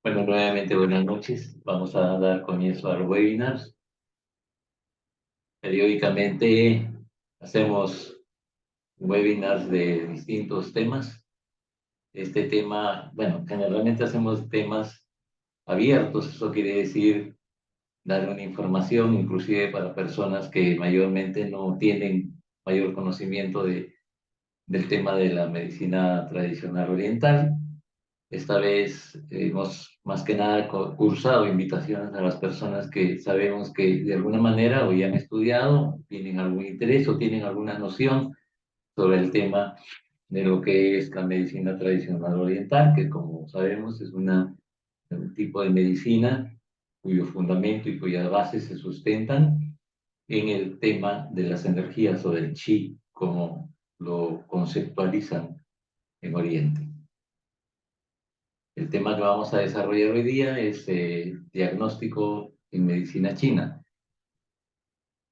Bueno, nuevamente buenas noches. Vamos a dar comienzo a los webinars. Periódicamente hacemos webinars de distintos temas. Este tema, bueno, generalmente hacemos temas abiertos. Eso quiere decir dar una información, inclusive para personas que mayormente no tienen mayor conocimiento del tema de la medicina tradicional oriental. Esta vez hemos más que nada cursado invitaciones a las personas que sabemos que de alguna manera o ya han estudiado, tienen algún interés o tienen alguna noción sobre el tema de lo que es la medicina tradicional oriental, que como sabemos es un tipo de medicina cuyo fundamento y cuyas bases se sustentan en el tema de las energías o del chi, como lo conceptualizan en Oriente. El tema que vamos a desarrollar hoy día es diagnóstico en medicina china.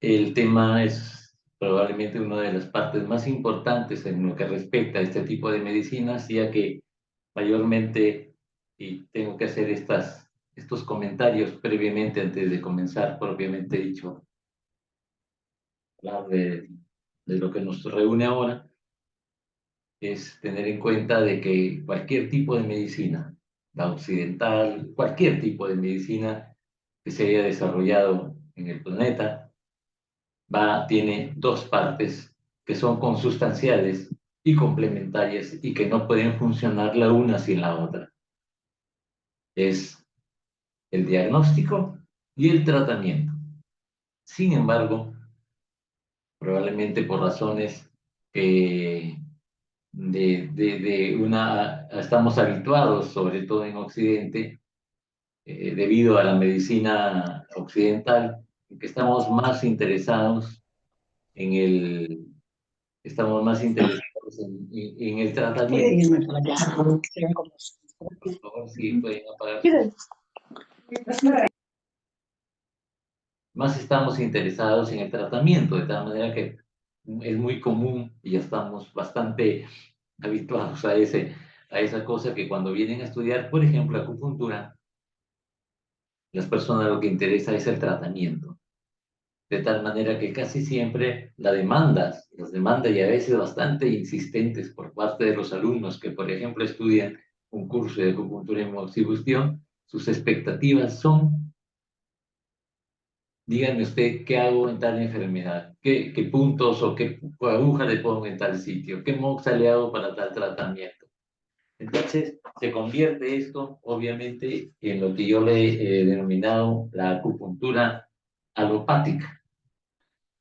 El tema es probablemente una de las partes más importantes en lo que respecta a este tipo de medicinas, ya que mayormente, y tengo que hacer estos comentarios previamente antes de comenzar propiamente dicho, hablar de lo que nos reúne ahora, es tener en cuenta de que cualquier tipo de medicina, la occidental, cualquier tipo de medicina que se haya desarrollado en el planeta, tiene dos partes que son consustanciales y complementarias y que no pueden funcionar la una sin la otra. Es el diagnóstico y el tratamiento. Sin embargo, probablemente por razones que estamos habituados, sobre todo en Occidente, debido a la medicina occidental, que estamos más interesados en el Puede tratamiento. irme para allá. Por favor, si pueden apagar. Más estamos interesados en el tratamiento, de tal manera que es muy común y ya estamos bastante habituados a esa cosa que cuando vienen a estudiar, por ejemplo, acupuntura, las personas lo que interesa es el tratamiento. De tal manera que casi siempre las demandas y a veces bastante insistentes por parte de los alumnos que, por ejemplo, estudian un curso de acupuntura y moxibustión, sus expectativas son, díganme usted, ¿qué hago en tal enfermedad? ¿Qué puntos o qué aguja le pongo en tal sitio? ¿Qué moxa le hago para tal tratamiento? Entonces, se convierte esto, obviamente, en lo que yo le he denominado la acupuntura alopática,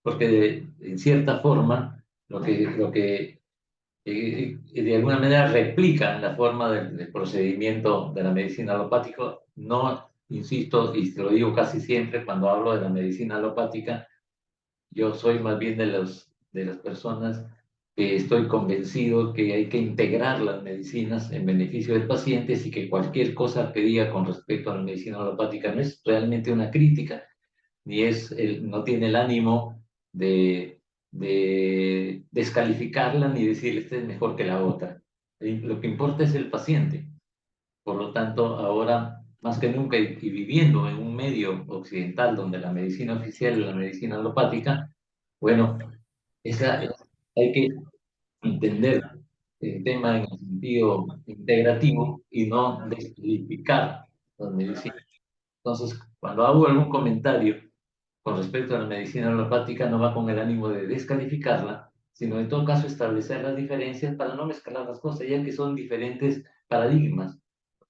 porque en cierta forma, lo que de alguna manera replican la forma del procedimiento de la medicina alopática, no, insisto, y te lo digo casi siempre cuando hablo de la medicina alopática, yo soy más bien de las personas que estoy convencido que hay que integrar las medicinas en beneficio del paciente y que cualquier cosa que diga con respecto a la medicina alopática no es realmente una crítica, no tiene el ánimo de descalificarla ni decir esta es mejor que la otra. Lo que importa es el paciente. Por lo tanto, ahora más que nunca y viviendo en un medio occidental donde la medicina oficial es la medicina alopática, bueno, hay que entender el tema en el sentido integrativo y no descalificar las medicinas. Entonces, cuando hago algún comentario con respecto a la medicina alopática, no va con el ánimo de descalificarla, sino en todo caso establecer las diferencias para no mezclar las cosas, ya que son diferentes paradigmas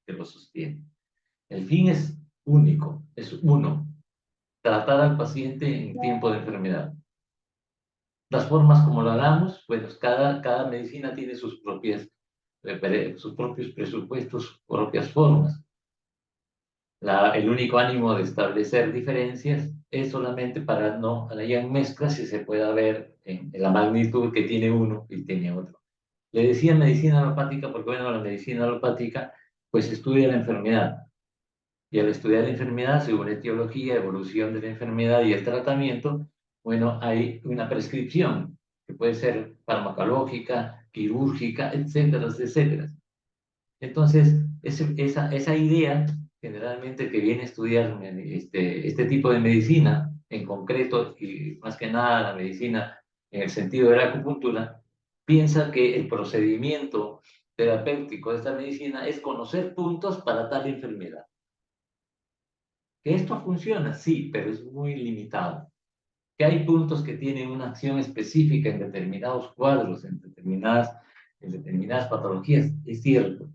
que lo sostienen. El fin es único, es uno, tratar al paciente en tiempo de enfermedad. Las formas como lo hagamos, pues cada medicina tiene sus propios presupuestos, sus propias formas. El único ánimo de establecer diferencias es solamente para no hayan mezclas y se pueda ver en la magnitud que tiene uno y tiene otro. Le decía medicina alopática porque, bueno, la medicina alopática pues estudia la enfermedad. Y al estudiar la enfermedad, según etiología, evolución de la enfermedad y el tratamiento, bueno, hay una prescripción que puede ser farmacológica, quirúrgica, etcétera, etcétera. Entonces, esa idea generalmente el que viene a estudiar este tipo de medicina, en concreto, y más que nada la medicina en el sentido de la acupuntura, piensa que el procedimiento terapéutico de esta medicina es conocer puntos para tal enfermedad. Que esto funciona, sí, pero es muy limitado. Que hay puntos que tienen una acción específica en determinados cuadros, en determinadas patologías, es cierto,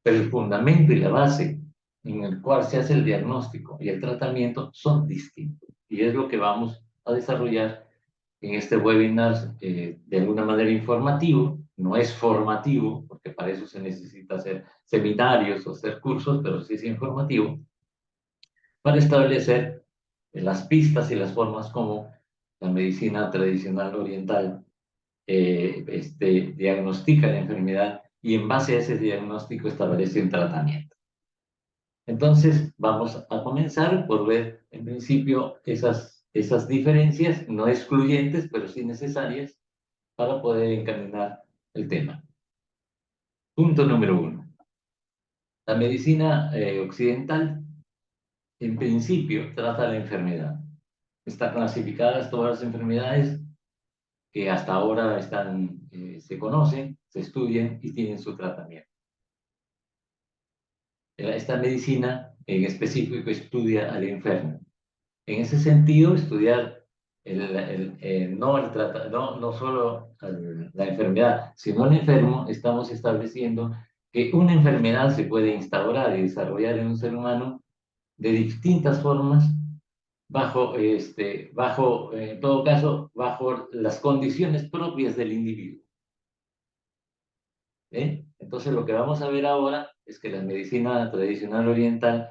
pero el fundamento y la base en el cual se hace el diagnóstico y el tratamiento son distintos. Y es lo que vamos a desarrollar en este webinar de alguna manera informativo, no es formativo, porque para eso se necesita hacer seminarios o hacer cursos, pero sí es informativo, para establecer las pistas y las formas como la medicina tradicional oriental diagnostica la enfermedad y en base a ese diagnóstico establece un tratamiento. Entonces, vamos a comenzar por ver, en principio, esas diferencias, no excluyentes, pero sí necesarias para poder encaminar el tema. Punto número 1. La medicina occidental, en principio, trata la enfermedad. Están clasificadas todas las enfermedades que hasta ahora se conocen, se estudian y tienen su tratamiento. Esta medicina en específico estudia al enfermo. En ese sentido, estudiar no solo la enfermedad, sino el enfermo, estamos estableciendo que una enfermedad se puede instaurar y desarrollar en un ser humano de distintas formas, en todo caso, bajo las condiciones propias del individuo. Entonces, lo que vamos a ver ahora es que la medicina tradicional oriental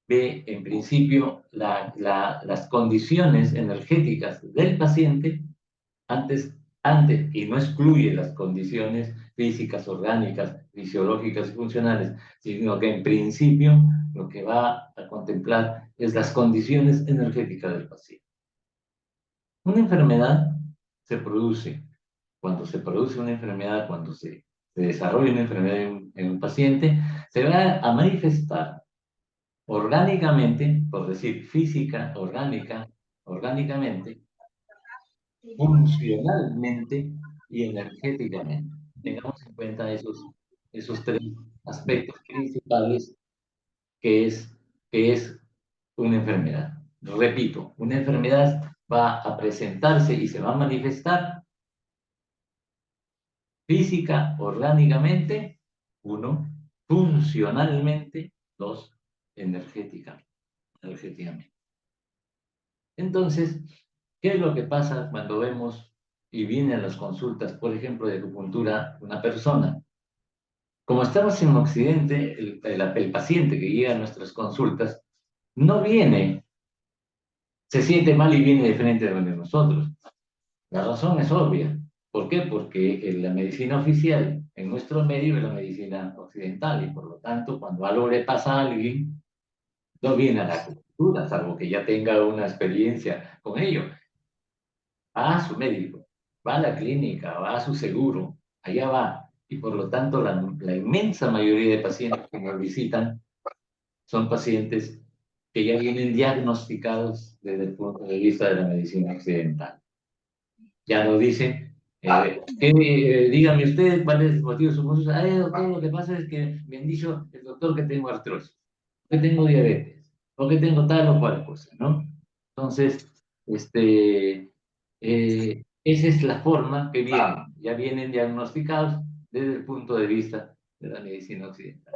ve, en principio, las condiciones energéticas del paciente antes, y no excluye las condiciones físicas, orgánicas, fisiológicas y funcionales, sino que en principio lo que va a contemplar es las condiciones energéticas del paciente. Una enfermedad se produce, cuando se produce una enfermedad, cuando se desarrolla una enfermedad en un paciente, se va a manifestar orgánicamente, por decir física, orgánicamente, funcionalmente y energéticamente. Tengamos en cuenta esos tres aspectos principales que es una enfermedad. Repito, una enfermedad va a presentarse y se va a manifestar física, orgánicamente, uno, funcionalmente, dos, energéticamente. Entonces, ¿qué es lo que pasa cuando vemos y viene a las consultas, por ejemplo, de acupuntura, una persona? Como estamos en Occidente, el paciente que llega a nuestras consultas no viene, se siente mal y viene de frente de donde nosotros. La razón es obvia. ¿Por qué? Porque la medicina oficial en nuestro medio es la medicina occidental y por lo tanto, cuando algo le pasa a alguien, no viene a la acupuntura, salvo que ya tenga una experiencia con ello. Va a su médico, va a la clínica, va a su seguro, allá va. Y por lo tanto, la inmensa mayoría de pacientes que nos visitan son pacientes que ya vienen diagnosticados desde el punto de vista de la medicina occidental. Ya nos dicen, dígame usted cuál es el motivo de su consulta. Doctor, lo que pasa es que me han dicho el doctor que tengo artrosis, que tengo diabetes, o que tengo tal o cual cosa, ¿no? Entonces, esa es la forma que vienen, ya vienen diagnosticados desde el punto de vista de la medicina occidental.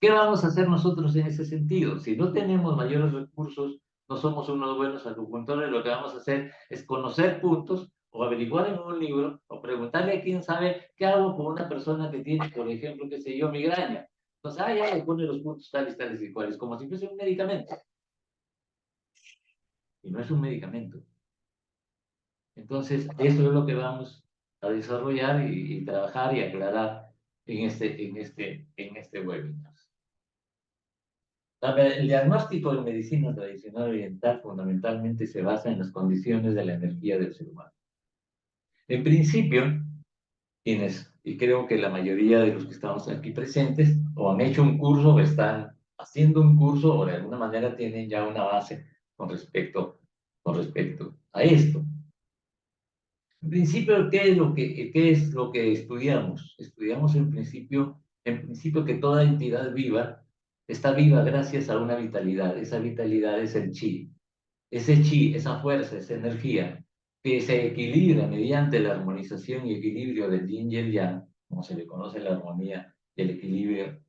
¿Qué vamos a hacer nosotros en ese sentido? Si no tenemos mayores recursos, no somos unos buenos acupuntores, lo que vamos a hacer es conocer puntos o averiguar en un libro o preguntarle a quién sabe qué hago con una persona que tiene, por ejemplo, qué sé yo, migraña. Entonces, ya le pone los puntos tales, tales y cuales, como si fuese un medicamento. Y no es un medicamento. Entonces, eso es lo que vamos a desarrollar y trabajar y aclarar en este webinar. El diagnóstico de medicina tradicional oriental fundamentalmente se basa en las condiciones de la energía del ser humano. En principio, y creo que la mayoría de los que estamos aquí presentes, o han hecho un curso o están haciendo un curso o de alguna manera tienen ya una base con respecto a esto. En principio, ¿qué es lo que estudiamos? Estudiamos en principio que toda entidad viva está viva gracias a una vitalidad. Esa vitalidad es el chi. Ese chi, esa fuerza, esa energía que se equilibra mediante la armonización y equilibrio del yin y el yang, como se le conoce la armonía y el equilibrio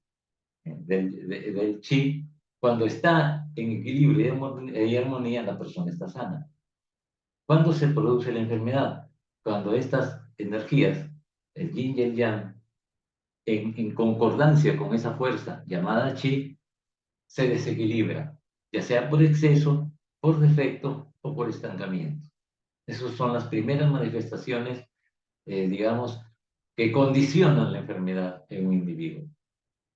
del chi, cuando está en equilibrio y armonía, la persona está sana. ¿Cuándo se produce la enfermedad? Cuando estas energías, el yin y el yang, en concordancia con esa fuerza llamada chi, se desequilibra, ya sea por exceso, por defecto o por estancamiento. Esas son las primeras manifestaciones, digamos, que condicionan la enfermedad en un individuo.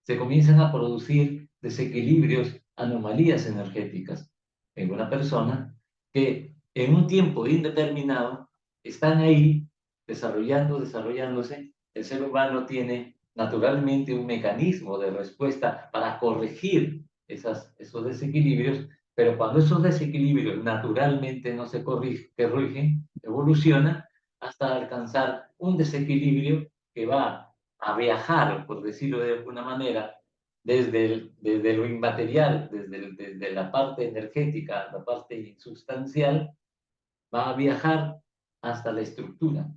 Se comienzan a producir desequilibrios, anomalías energéticas en una persona que en un tiempo indeterminado están ahí desarrollándose. El ser humano tiene naturalmente un mecanismo de respuesta para corregir esos desequilibrios, pero cuando esos desequilibrios naturalmente no se corrigen, evoluciona hasta alcanzar un desequilibrio que va a viajar, por decirlo de alguna manera, desde lo inmaterial, desde la parte energética, la parte insustancial, va a viajar hasta la estructura,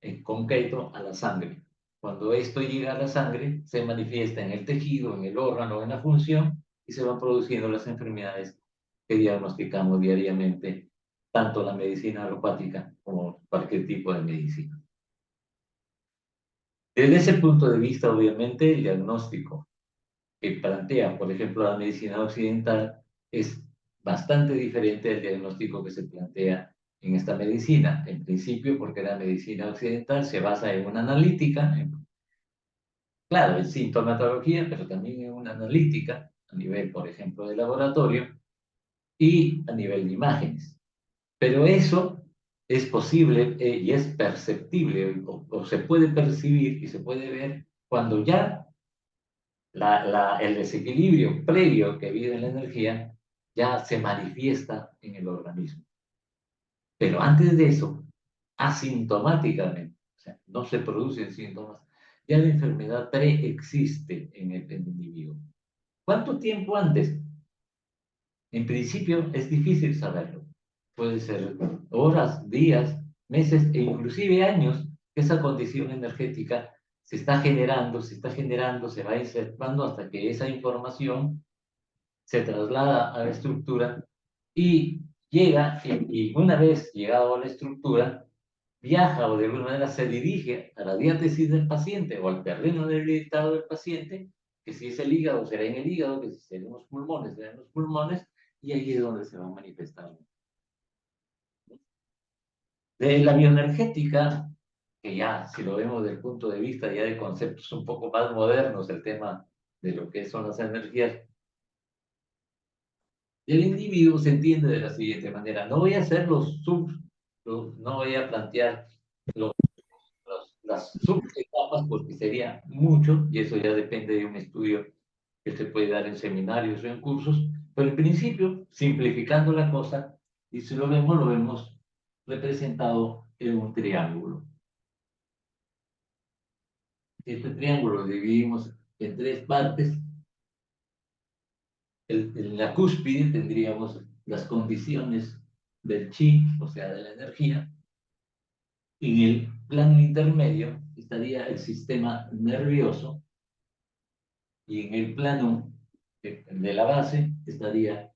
en concreto a la sangre. Cuando esto llega a la sangre, se manifiesta en el tejido, en el órgano, en la función, y se van produciendo las enfermedades que diagnosticamos diariamente, tanto la medicina alopática como cualquier tipo de medicina. Desde ese punto de vista, obviamente, el diagnóstico que plantea, por ejemplo, la medicina occidental es bastante diferente del diagnóstico que se plantea en esta medicina. En principio, porque la medicina occidental se basa en una analítica, claro, en sintomatología, pero también en una analítica a nivel, por ejemplo, de laboratorio y a nivel de imágenes. Pero eso es posible y es perceptible o se puede percibir y se puede ver cuando ya el desequilibrio previo que vive en la energía ya se manifiesta en el organismo. Pero antes de eso, asintomáticamente, o sea, no se producen síntomas, ya la enfermedad preexiste en el individuo. ¿Cuánto tiempo antes? En principio es difícil saberlo. Puede ser horas, días, meses e inclusive años que esa condición energética se va insertando hasta que esa información se traslada a la estructura y llega, y una vez llegado a la estructura, viaja o de alguna manera se dirige a la diátesis del paciente o al terreno debilitado del paciente, que si es el hígado será en el hígado, que si serán los pulmones será en los pulmones, y ahí es donde se va a manifestar. De la bioenergética, que ya si lo vemos desde el punto de vista ya de conceptos un poco más modernos, el tema de lo que son las energías, el individuo se entiende de la siguiente manera. No voy a hacer no voy a plantear las subetapas porque sería mucho y eso ya depende de un estudio que se puede dar en seminarios o en cursos, pero en principio, simplificando la cosa, y si lo vemos representado en un triángulo. Este triángulo lo dividimos en tres partes. En la cúspide tendríamos las condiciones del chi, o sea, de la energía. En el plano intermedio estaría el sistema nervioso y en el plano de la base estaría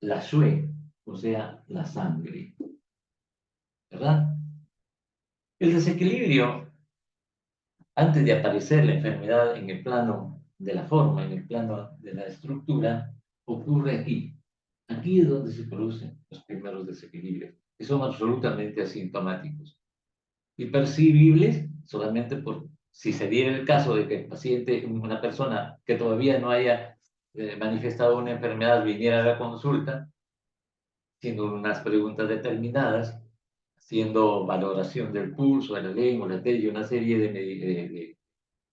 la shui, o sea, la sangre, ¿verdad? El desequilibrio, antes de aparecer la enfermedad en el plano de la forma, en el plano de la estructura, ocurre aquí. Aquí es donde se producen los primeros desequilibrios, que son absolutamente asintomáticos y percibibles solamente por si se diera el caso de que el paciente, una persona que todavía no haya manifestado una enfermedad, viniera a la consulta, haciendo unas preguntas determinadas, haciendo valoración del pulso, de la lengua, la tele y una serie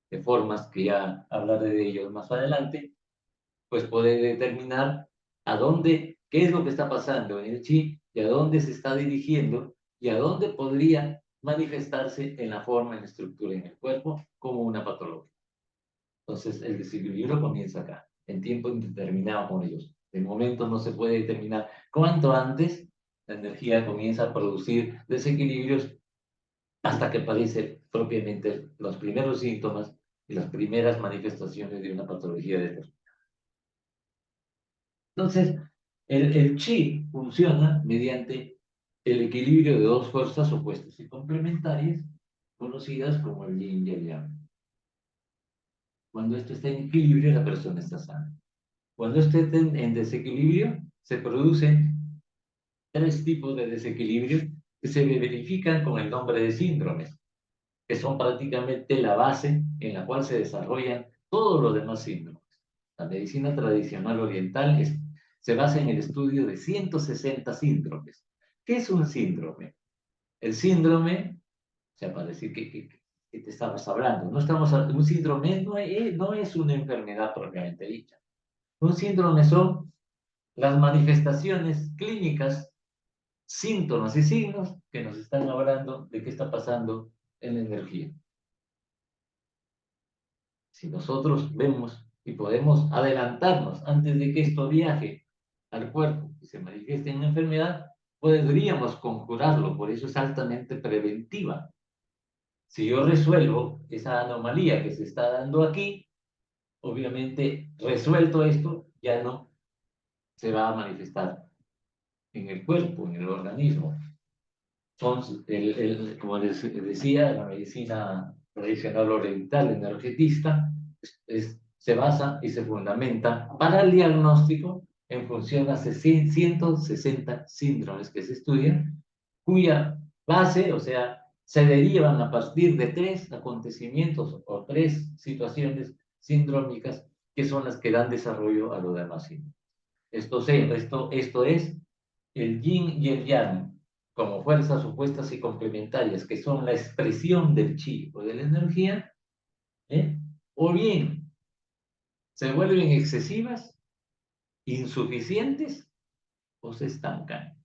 de formas que ya hablaré de ellos más adelante, pues puede determinar a dónde, qué es lo que está pasando en el chi y a dónde se está dirigiendo y a dónde podría manifestarse en la forma, en la estructura, en el cuerpo, como una patología. Entonces, el desequilibrio comienza acá, en tiempo indeterminado con ellos. De momento no se puede determinar cuánto antes la energía comienza a producir desequilibrios hasta que aparecen propiamente los primeros síntomas y las primeras manifestaciones de una patología de. Entonces, el chi funciona mediante el equilibrio de dos fuerzas opuestas y complementarias, conocidas como el yin y el yang. Cuando esto está en equilibrio, la persona está sana. Cuando esto está en desequilibrio, se producen tres tipos de desequilibrio que se verifican con el nombre de síndromes, que son prácticamente la base en la cual se desarrollan todos los demás síndromes. La medicina tradicional oriental se basa en el estudio de 160 síndromes. ¿Qué es un síndrome? El síndrome, o sea, para decir que te estamos hablando, un síndrome no es una enfermedad propiamente dicha. Un síndrome son las manifestaciones clínicas, síntomas y signos que nos están hablando de qué está pasando en la energía. Si nosotros vemos y podemos adelantarnos antes de que esto viaje al cuerpo y se manifieste en una enfermedad, podríamos conjurarlo, por eso es altamente preventiva. Si yo resuelvo esa anomalía que se está dando aquí, obviamente resuelto esto, ya no se va a manifestar en el cuerpo, en el organismo. Son, como les decía, la medicina tradicional oriental energetista se basa y se fundamenta para el diagnóstico en función a 160 síndromes que se estudian, cuya base, o sea, se derivan a partir de tres acontecimientos o tres situaciones sindrómicas que son las que dan desarrollo a los demás síndromes. Esto es el yin y el yang como fuerzas opuestas y complementarias, que son la expresión del chi o de la energía, ¿eh? O bien se vuelven excesivas, insuficientes o se estancan.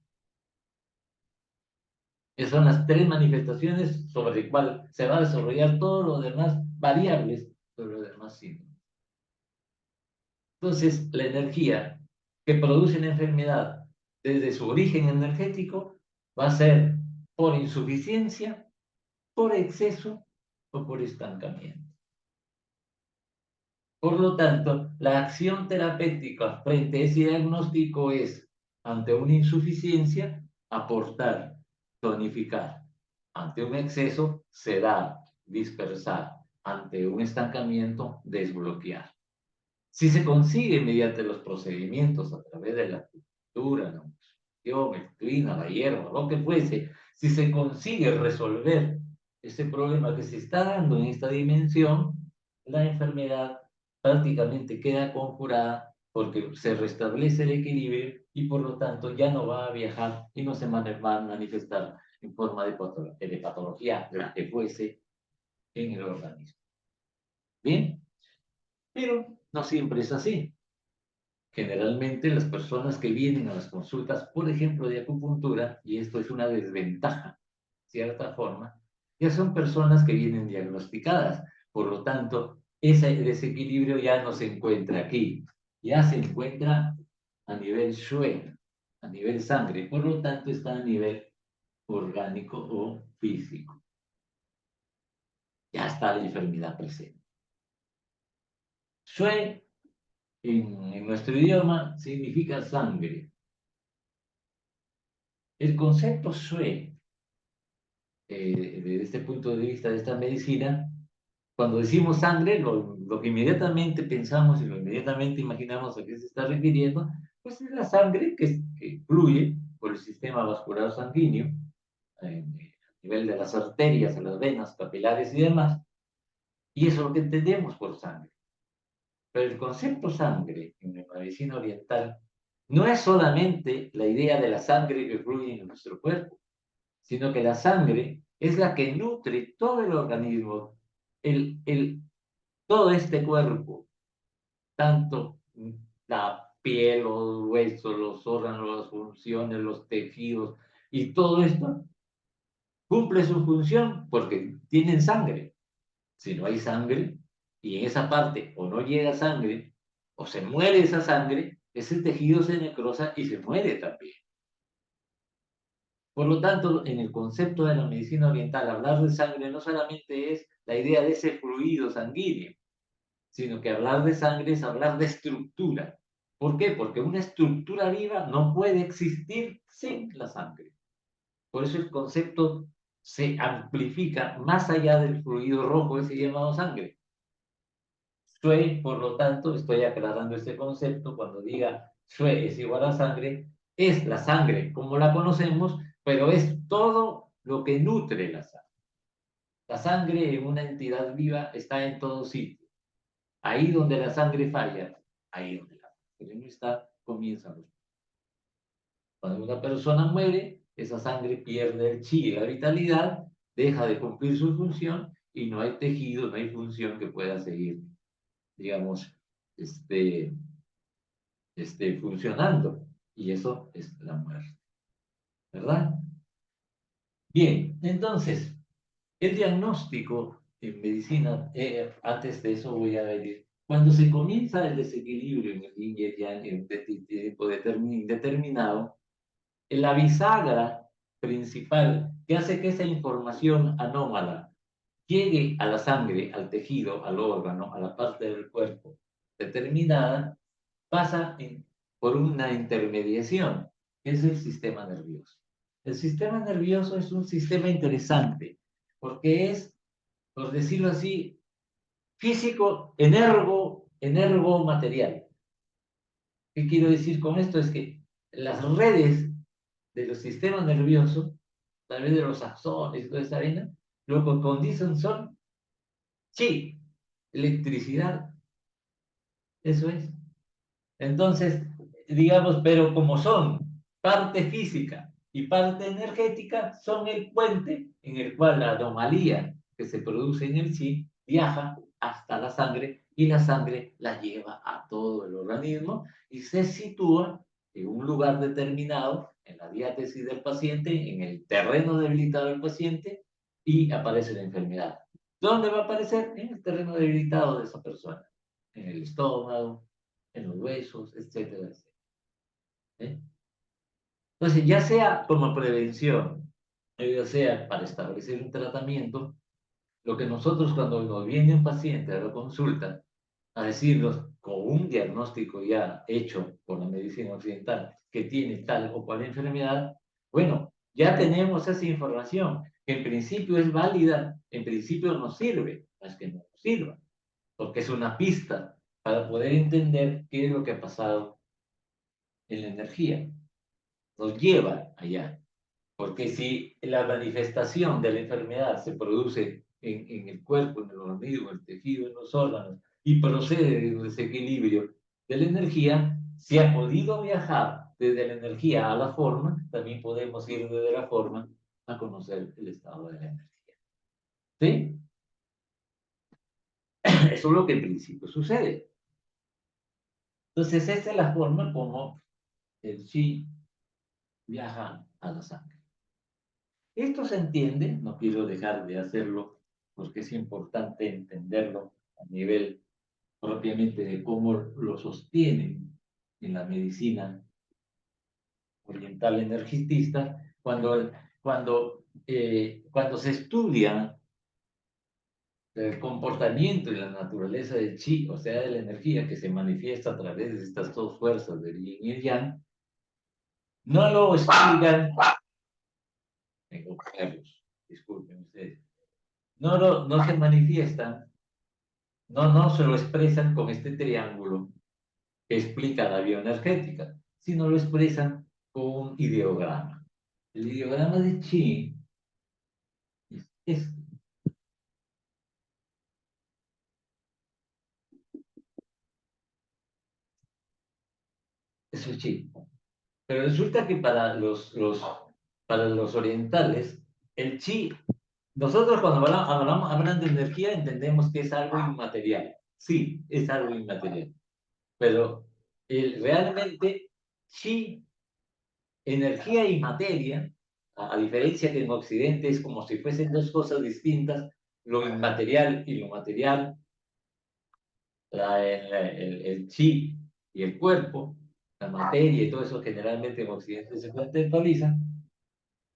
Esas son las tres manifestaciones sobre las cuales se va a desarrollar todo lo demás variables sobre los demás signos. Entonces, la energía que produce una enfermedad desde su origen energético va a ser por insuficiencia, por exceso o por estancamiento. Por lo tanto, la acción terapéutica frente a ese diagnóstico es, ante una insuficiencia, aportar, tonificar. Ante un exceso, sedar, dispersar. Ante un estancamiento, desbloquear. Si se consigue mediante los procedimientos a través de la acupuntura, la nutrición, el clima, la hierba, lo que fuese, si se consigue resolver ese problema que se está dando en esta dimensión, la enfermedad prácticamente queda conjurada porque se restablece el equilibrio y por lo tanto ya no va a viajar y no se va a manifestar en forma de patología, la que fuese en el organismo. Bien, pero no siempre es así. Generalmente las personas que vienen a las consultas, por ejemplo, de acupuntura, y esto es una desventaja, de cierta forma, ya son personas que vienen diagnosticadas. Por lo tanto, ese desequilibrio ya no se encuentra aquí, ya se encuentra a nivel shue, a nivel sangre, por lo tanto está a nivel orgánico o físico. Ya está la enfermedad presente. Shue en nuestro idioma significa sangre. El concepto Shue, desde este punto de vista de esta medicina, cuando decimos sangre, lo que inmediatamente pensamos y lo inmediatamente imaginamos a qué se está refiriendo, pues es la sangre que fluye por el sistema vascular sanguíneo, a nivel de las arterias, de las venas, capilares y demás, y eso es lo que entendemos por sangre. Pero el concepto sangre en la medicina oriental no es solamente la idea de la sangre que fluye en nuestro cuerpo, sino que la sangre es la que nutre todo el organismo, todo este cuerpo, tanto la piel, los huesos, los órganos, las funciones, los tejidos, y todo esto cumple su función porque tienen sangre. Si no hay sangre, y en esa parte o no llega sangre, o se muere esa sangre, ese tejido se necrosa y se muere también. Por lo tanto, en el concepto de la medicina oriental, hablar de sangre no solamente es la idea de ese fluido sanguíneo, sino que hablar de sangre es hablar de estructura. ¿Por qué? Porque una estructura viva no puede existir sin la sangre. Por eso el concepto se amplifica más allá del fluido rojo, ese llamado sangre. Sue, por lo tanto, estoy aclarando este concepto, cuando diga Sue es igual a sangre, es la sangre como la conocemos, pero es todo lo que nutre la sangre. La sangre en una entidad viva está en todo sitio. Ahí donde la sangre falla, ahí donde la sangre no está, comienzan los. Cuando una persona muere, esa sangre pierde el chi y la vitalidad, deja de cumplir su función y no hay tejido, no hay función que pueda seguir, digamos, este, funcionando. Y eso es la muerte, ¿verdad? Bien, entonces, el diagnóstico en medicina, antes de eso voy a ver, cuando se comienza el desequilibrio en el yin y el yang en un tiempo indeterminado, la bisagra principal que hace que esa información anómala llegue a la sangre, al tejido, al órgano, a la parte del cuerpo determinada, pasa por una intermediación, que es el sistema nervioso. El sistema nervioso es un sistema interesante, porque es, por decirlo así, físico, energo material. ¿Qué quiero decir con esto? Es que las redes de los sistemas nerviosos, a través de los axones y toda esa arena, lo que condicen son chi, electricidad, eso es. Entonces, digamos, pero como son parte física y parte energética, son el puente en el cual la anomalía que se produce en el chi viaja hasta la sangre y la sangre la lleva a todo el organismo y se sitúa en un lugar determinado, en la diátesis del paciente, en el terreno debilitado del paciente y aparece la enfermedad. ¿Dónde va a aparecer? En el terreno debilitado de esa persona, en el estómago, en los huesos, etcétera, etcétera. ¿Eh? Entonces, ya sea como prevención, ya sea para establecer un tratamiento, lo que nosotros cuando nos viene un paciente a la consulta a decirnos con un diagnóstico ya hecho por la medicina occidental que tiene tal o cual enfermedad, bueno, ya tenemos esa información que en principio es válida, en principio nos sirve, no es que no nos sirva, porque es una pista para poder entender qué es lo que ha pasado en la energía, nos lleva allá. Porque si la manifestación de la enfermedad se produce en el cuerpo, en el organismo, en el tejido, en los órganos, y procede de un desequilibrio de la energía, si ha podido viajar desde la energía a la forma, también podemos ir desde la forma a conocer el estado de la energía. ¿Sí? Eso es lo que en principio sucede. Entonces, esta es la forma como el chi viaja a la sangre. Esto se entiende, no quiero dejar de hacerlo porque es importante entenderlo a nivel propiamente de cómo lo sostienen en la medicina oriental energetista, cuando se estudia el comportamiento y la naturaleza del chi, o sea, de la energía que se manifiesta a través de estas dos fuerzas del yin y el yang, no lo estudian, tengo perros, disculpen ustedes, no se manifiestan. No se lo expresan con este triángulo que explica la bioenergética, sino lo expresan con un ideograma. El ideograma de Chi es el Chi. Pero resulta que para los orientales, el Chi, nosotros cuando hablamos de energía entendemos que es algo inmaterial. Sí, es algo inmaterial. Pero realmente chi, energía y materia, a diferencia que en Occidente es como si fuesen dos cosas distintas, lo inmaterial y lo material, el chi y el cuerpo, la materia y todo eso generalmente en Occidente se conceptualiza.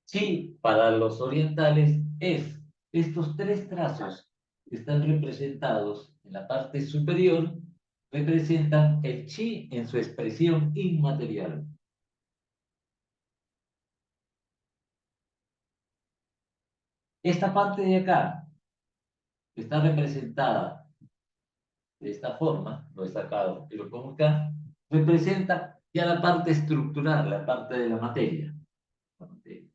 Chi para los orientales es estos tres trazos que están representados en la parte superior, representan el chi en su expresión inmaterial. Esta parte de acá está representada de esta forma, lo he sacado y lo pongo acá, representa ya la parte estructural, la parte de la materia. La materia.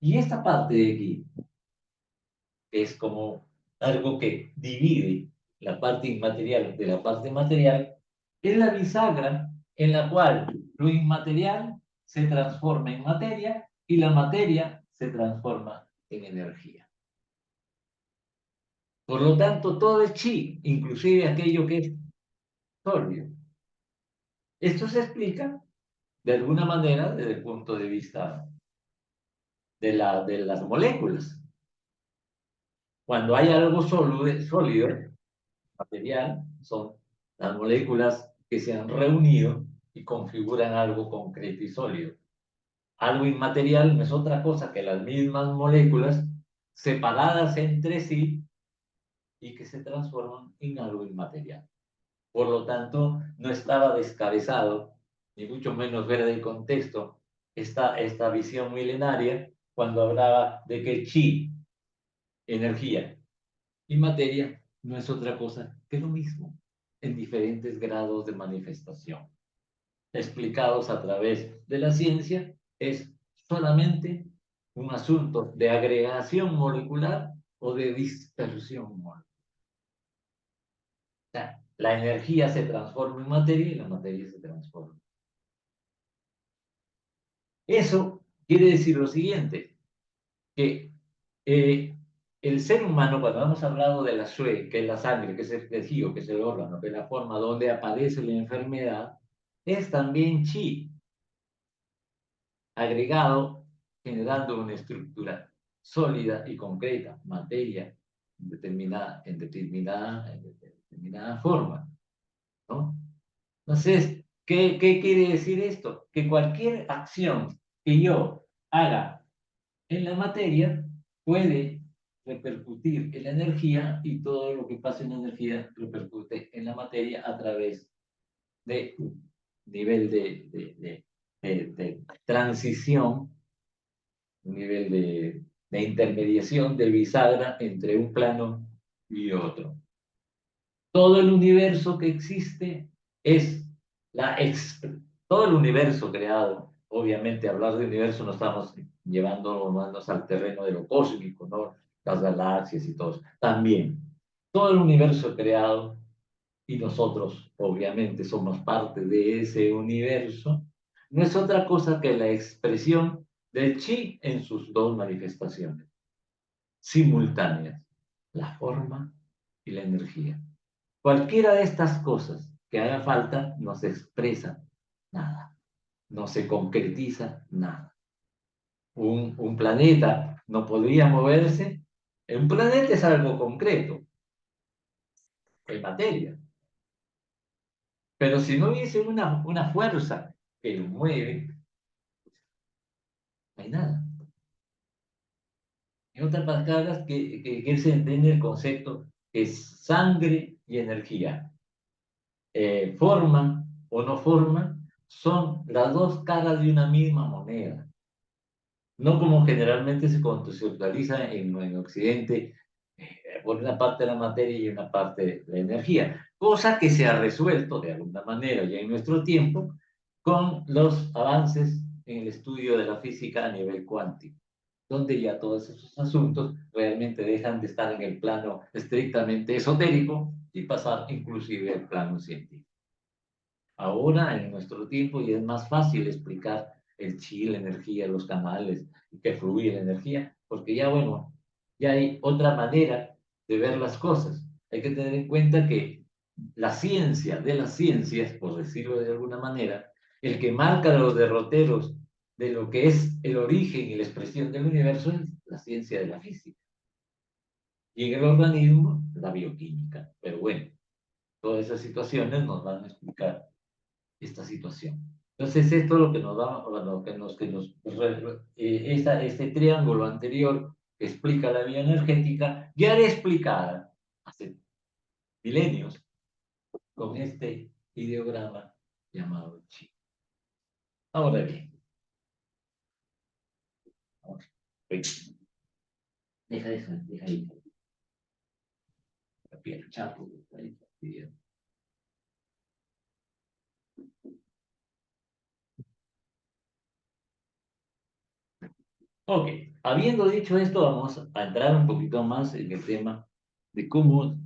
Y esta parte de aquí es como algo que divide la parte inmaterial de la parte material, es la bisagra en la cual lo inmaterial se transforma en materia y la materia se transforma en energía. Por lo tanto, todo es chi, inclusive aquello que es sólido. Esto se explica de alguna manera desde el punto de vista de las moléculas. Cuando hay algo sólido, material, son las moléculas que se han reunido y configuran algo concreto y sólido. Algo inmaterial no es otra cosa que las mismas moléculas separadas entre sí y que se transforman en algo inmaterial. Por lo tanto, no estaba descabezado, ni mucho menos fuera del contexto, esta visión milenaria cuando hablaba de que chi, energía, y materia no es otra cosa que lo mismo, en diferentes grados de manifestación. Explicados a través de la ciencia, es solamente un asunto de agregación molecular o de dispersión molecular. O sea, la energía se transforma en materia y la materia se transforma. Eso quiere decir lo siguiente, que el ser humano, cuando hemos hablado de la sue, que es la sangre, que es el tejido, que es el órgano, que es la forma donde aparece la enfermedad, es también chi, agregado, generando una estructura sólida y concreta, materia en determinada forma, ¿no? Entonces, ¿qué quiere decir esto? Que cualquier acción que yo haga en la materia puede repercutir en la energía y todo lo que pasa en la energía repercute en la materia a través de un nivel de transición, un nivel de intermediación, de bisagra entre un plano y otro. Todo el universo que existe es todo el universo creado. Obviamente, hablar de universo no estamos llevándonos al terreno de lo cósmico, ¿no? Las galaxias y todo. También, todo el universo creado y nosotros, obviamente, somos parte de ese universo, no es otra cosa que la expresión del chi en sus dos manifestaciones simultáneas, la forma y la energía. Cualquiera de estas cosas que haga falta no se expresa nada, no se concretiza nada. Un planeta no podría moverse. Un planeta es algo concreto, es materia. Pero si no hubiese una fuerza que lo mueve, no hay nada. En otras palabras, que se entiende el concepto que es sangre y energía. Forman o no forman, son las dos caras de una misma moneda. No como generalmente se conceptualiza en Occidente, por una parte de la materia y una parte de la energía, cosa que se ha resuelto de alguna manera ya en nuestro tiempo con los avances en el estudio de la física a nivel cuántico, donde ya todos esos asuntos realmente dejan de estar en el plano estrictamente esotérico y pasar inclusive al plano científico. Ahora, en nuestro tiempo, ya es más fácil explicar el chi, la energía, los canales, y que fluye la energía, porque ya, bueno, ya hay otra manera de ver las cosas. Hay que tener en cuenta que la ciencia de las ciencias, por decirlo de alguna manera, el que marca los derroteros de lo que es el origen y la expresión del universo es la ciencia de la física. Y en el organismo, la bioquímica. Pero bueno, todas esas situaciones nos van a explicar esta situación. Entonces, esto es lo que nos da, este triángulo anterior que explica la vía energética, ya era explicada hace milenios con este ideograma llamado chi. Ahora bien, ahora, deja eso, deja ahí. La piel, chapo, ahí, ahí. Ok, habiendo dicho esto, vamos a entrar un poquito más en el tema de cómo,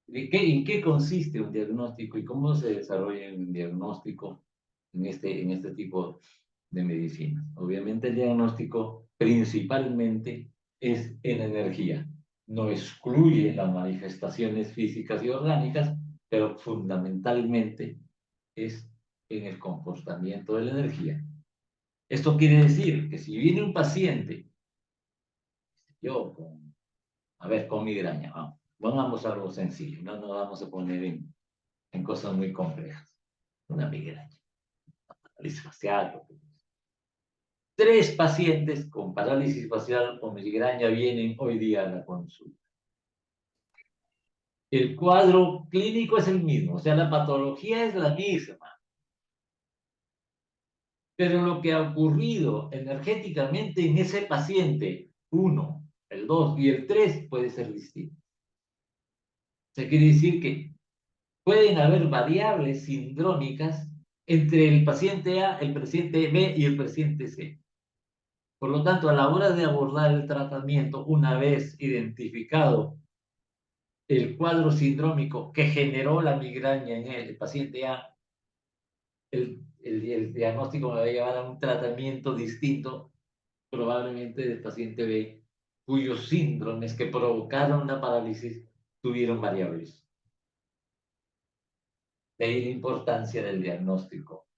en qué consiste un diagnóstico y cómo se desarrolla un diagnóstico en este tipo de medicina. Obviamente el diagnóstico principalmente es en energía, no excluye las manifestaciones físicas y orgánicas, pero fundamentalmente es en el comportamiento de la energía. Esto quiere decir que si viene un paciente, yo con, a ver, con migraña, vamos, pongamos algo sencillo, no nos vamos a poner en cosas muy complejas. Una migraña, parálisis facial. Tres pacientes con parálisis facial o migraña vienen hoy día a la consulta. El cuadro clínico es el mismo, o sea, la patología es la misma, pero lo que ha ocurrido energéticamente en ese paciente, uno, el 2 y el 3 puede ser distinto. Se quiere decir que pueden haber variables sindrómicas entre el paciente A, el paciente B y el paciente C. Por lo tanto, a la hora de abordar el tratamiento, una vez identificado el cuadro sindrómico que generó la migraña en el paciente A, el diagnóstico me va a llevar a un tratamiento distinto, probablemente del paciente B, cuyos síndromes que provocaron la parálisis tuvieron variables. De ahí la importancia del diagnóstico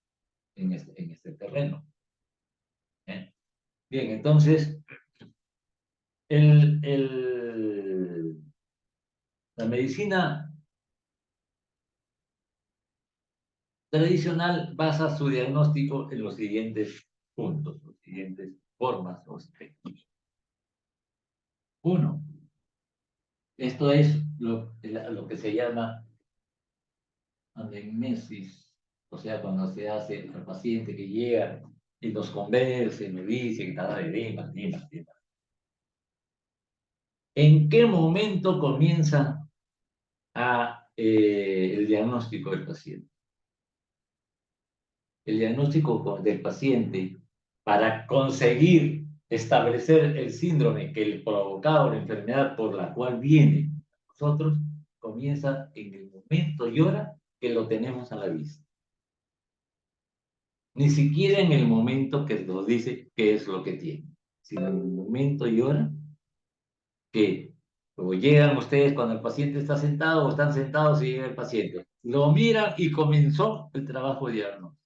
en este terreno. Bien, entonces, la medicina tradicional basa su diagnóstico en los siguientes puntos, los siguientes formas o aspectos. Uno, esto es lo que se llama anamnesis, o sea, cuando se hace al paciente que llega y nos conversa y nos dice que nada de dima. ¿En qué momento comienza el diagnóstico del paciente? El diagnóstico del paciente para conseguir establecer el síndrome que le provocaba la enfermedad por la cual viene nosotros, comienza en el momento y hora que lo tenemos a la vista. Ni siquiera en el momento que nos dice qué es lo que tiene, sino en el momento y hora que o llegan ustedes cuando el paciente está sentado o están sentados y llega el paciente. Lo miran y comenzó el trabajo de diagnóstico.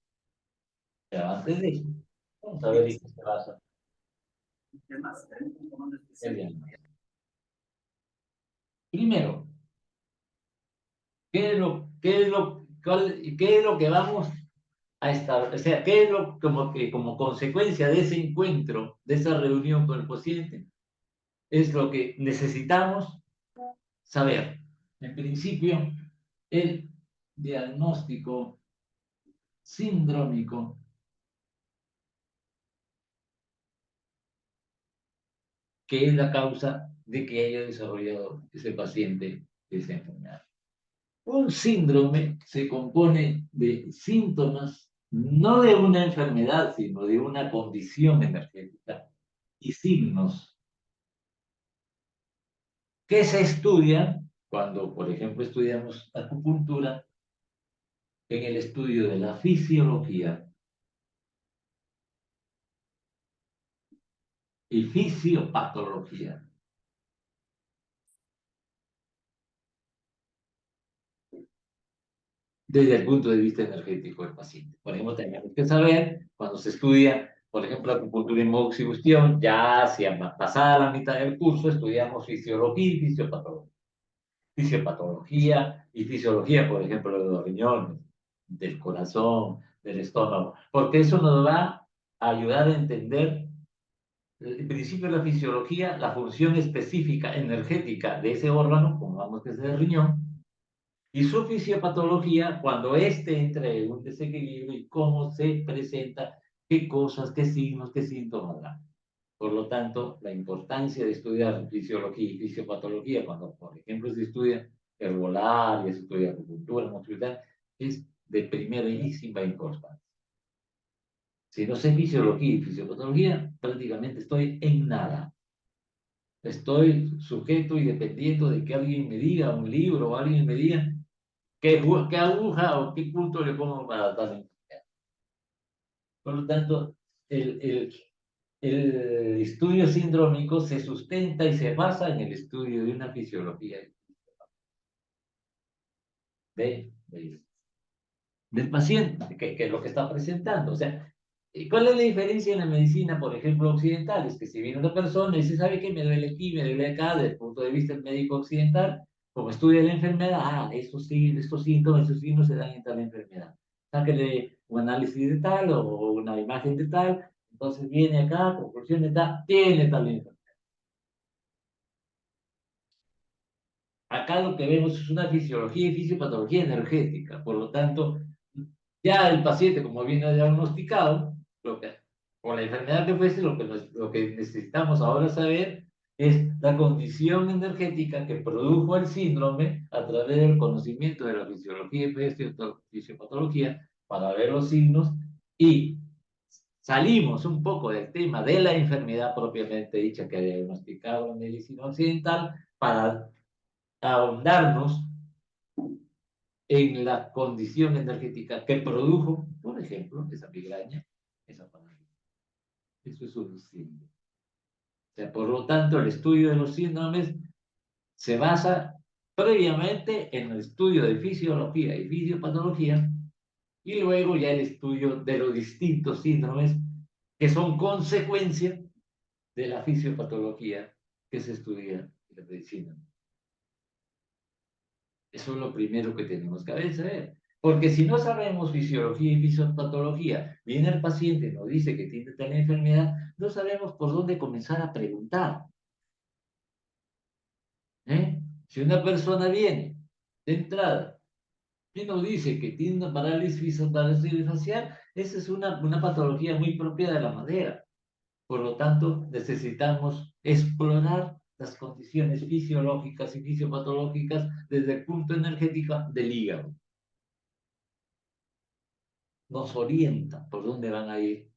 Pero antes de eso, vamos a ver en qué se basa el diagnóstico. Primero, ¿qué es lo que vamos a establecer? O sea, ¿qué es lo como consecuencia de ese encuentro, de esa reunión con el paciente? Es lo que necesitamos saber. En principio, el diagnóstico sindrómico que es la causa de que haya desarrollado ese paciente esa enfermedad. Un síndrome se compone de síntomas, no de una enfermedad, sino de una condición energética y signos que se estudian cuando, por ejemplo, estudiamos acupuntura en el estudio de la fisiología y fisiopatología. desde el punto de vista energético del paciente. Por ejemplo, tenemos que saber, cuando se estudia, por ejemplo, acupuntura y moxibustión, ya hacia pasada la mitad del curso, estudiamos fisiología y fisiopatología. Fisiopatología y fisiología, por ejemplo, de los riñones, del corazón, del estómago, porque eso nos va a ayudar a entender el principio de la fisiología, la función específica energética de ese órgano, pongamos que es el riñón, y su fisiopatología cuando éste entra en un desequilibrio y cómo se presenta, qué cosas, qué signos, qué síntomas da. Por lo tanto, la importancia de estudiar fisiología y fisiopatología, cuando, por ejemplo, se estudia herbolaria, se estudia acupuntura, motricidad, es de primerísima importancia. Si no sé fisiología y fisiopatología, prácticamente estoy en nada. Estoy sujeto y dependiendo de que alguien me diga un libro o alguien me diga qué aguja o qué punto le pongo para tal enfermedad. Por lo tanto, el estudio sindrómico se sustenta y se basa en el estudio de una fisiología del paciente, que es lo que está presentando. O sea, ¿cuál es la diferencia en la medicina, por ejemplo, occidental? Es que si viene una persona y dice, ¿sabe qué? Me duele aquí, me duele acá, desde el punto de vista del médico occidental, como estudia la enfermedad, estos síntomas, esos signos se dan en tal enfermedad. Sáquele un análisis de tal o una imagen de tal, entonces viene acá, conclusión de tal, tiene tal enfermedad. Acá lo que vemos es una fisiología y fisiopatología energética, por lo tanto, ya el paciente, como viene diagnosticado, lo que, o la enfermedad que fuese, lo que necesitamos ahora saber es la condición energética que produjo el síndrome a través del conocimiento de la fisiología y fisiopatología para ver los signos y salimos un poco del tema de la enfermedad propiamente dicha que diagnosticaba la medicina occidental para ahondarnos en la condición energética que produjo, por ejemplo, esa migraña, esa parálisis. Eso es un síndrome. O sea, por lo tanto, el estudio de los síndromes se basa previamente en el estudio de fisiología y fisiopatología y luego ya el estudio de los distintos síndromes que son consecuencia de la fisiopatología que se estudia en la medicina. Eso es lo primero que tenemos que saber. Porque si no sabemos fisiología y fisiopatología, viene el paciente y nos dice que tiene tal enfermedad, no sabemos por dónde comenzar a preguntar. ¿Eh? Si una persona viene de entrada y nos dice que tiene una parálisis facial, esa es una patología muy propia de la madera. Por lo tanto, necesitamos explorar las condiciones fisiológicas y fisiopatológicas desde el punto energético del hígado. Nos orienta por dónde van a ir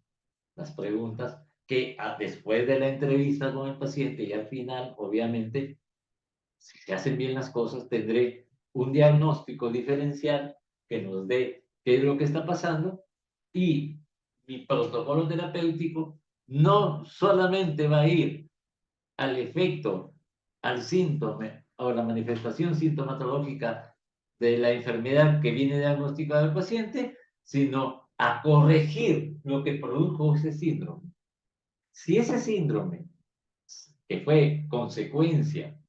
las preguntas que después de la entrevista con el paciente y al final, obviamente, si se hacen bien las cosas, tendré un diagnóstico diferencial que nos dé qué es lo que está pasando y mi protocolo terapéutico no solamente va a ir al efecto, al síntoma o la manifestación sintomatológica de la enfermedad que viene diagnosticada del paciente, sino a corregir lo que produjo ese síndrome. Si ese síndrome, que fue consecuencia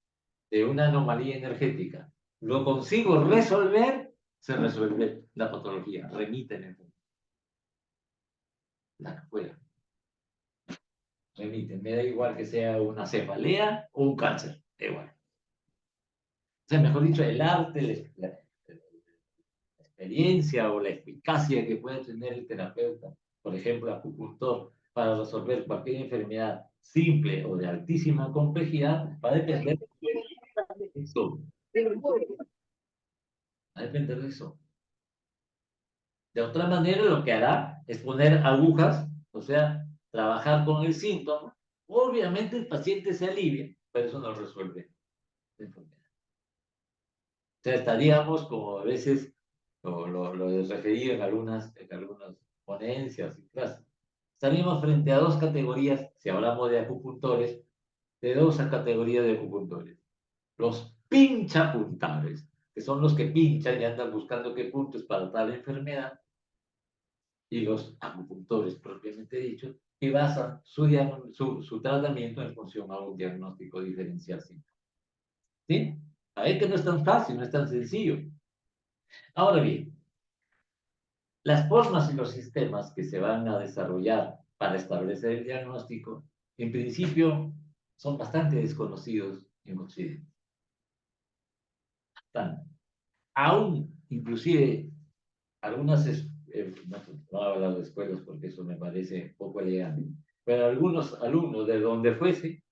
de una anomalía energética, lo consigo resolver, se resuelve la patología, remite en el la que fuera. Remite, me da igual que sea una cefalea o un cáncer, da igual. O sea, mejor dicho, el arte, la experiencia o la eficacia que puede tener el terapeuta, por ejemplo, acupuntor, para resolver cualquier enfermedad simple o de altísima complejidad, va a depender de eso. Va a depender de eso. De otra manera, lo que hará es poner agujas, o sea, trabajar con el síntoma. Obviamente el paciente se alivia, pero eso no resuelve la enfermedad. O sea, estaríamos como a veces lo he referido en algunas ponencias y clases. Estaríamos frente a dos categorías, si hablamos de acupuntores, de dos categorías de acupuntores. Los pinchapuntales. que son los que pinchan y andan buscando qué puntos para tal enfermedad, y los acupuntores, propiamente dicho, que basan su tratamiento en función a un diagnóstico diferencial. ¿Sí? A ver que no es tan fácil, no es tan sencillo. Ahora bien, las formas y los sistemas que se van a desarrollar para establecer el diagnóstico, en principio, son bastante desconocidos en Occidente. Aún, inclusive, algunas, no, no voy a hablar de escuelas porque eso me parece poco elegante, pero algunos alumnos de donde fuese,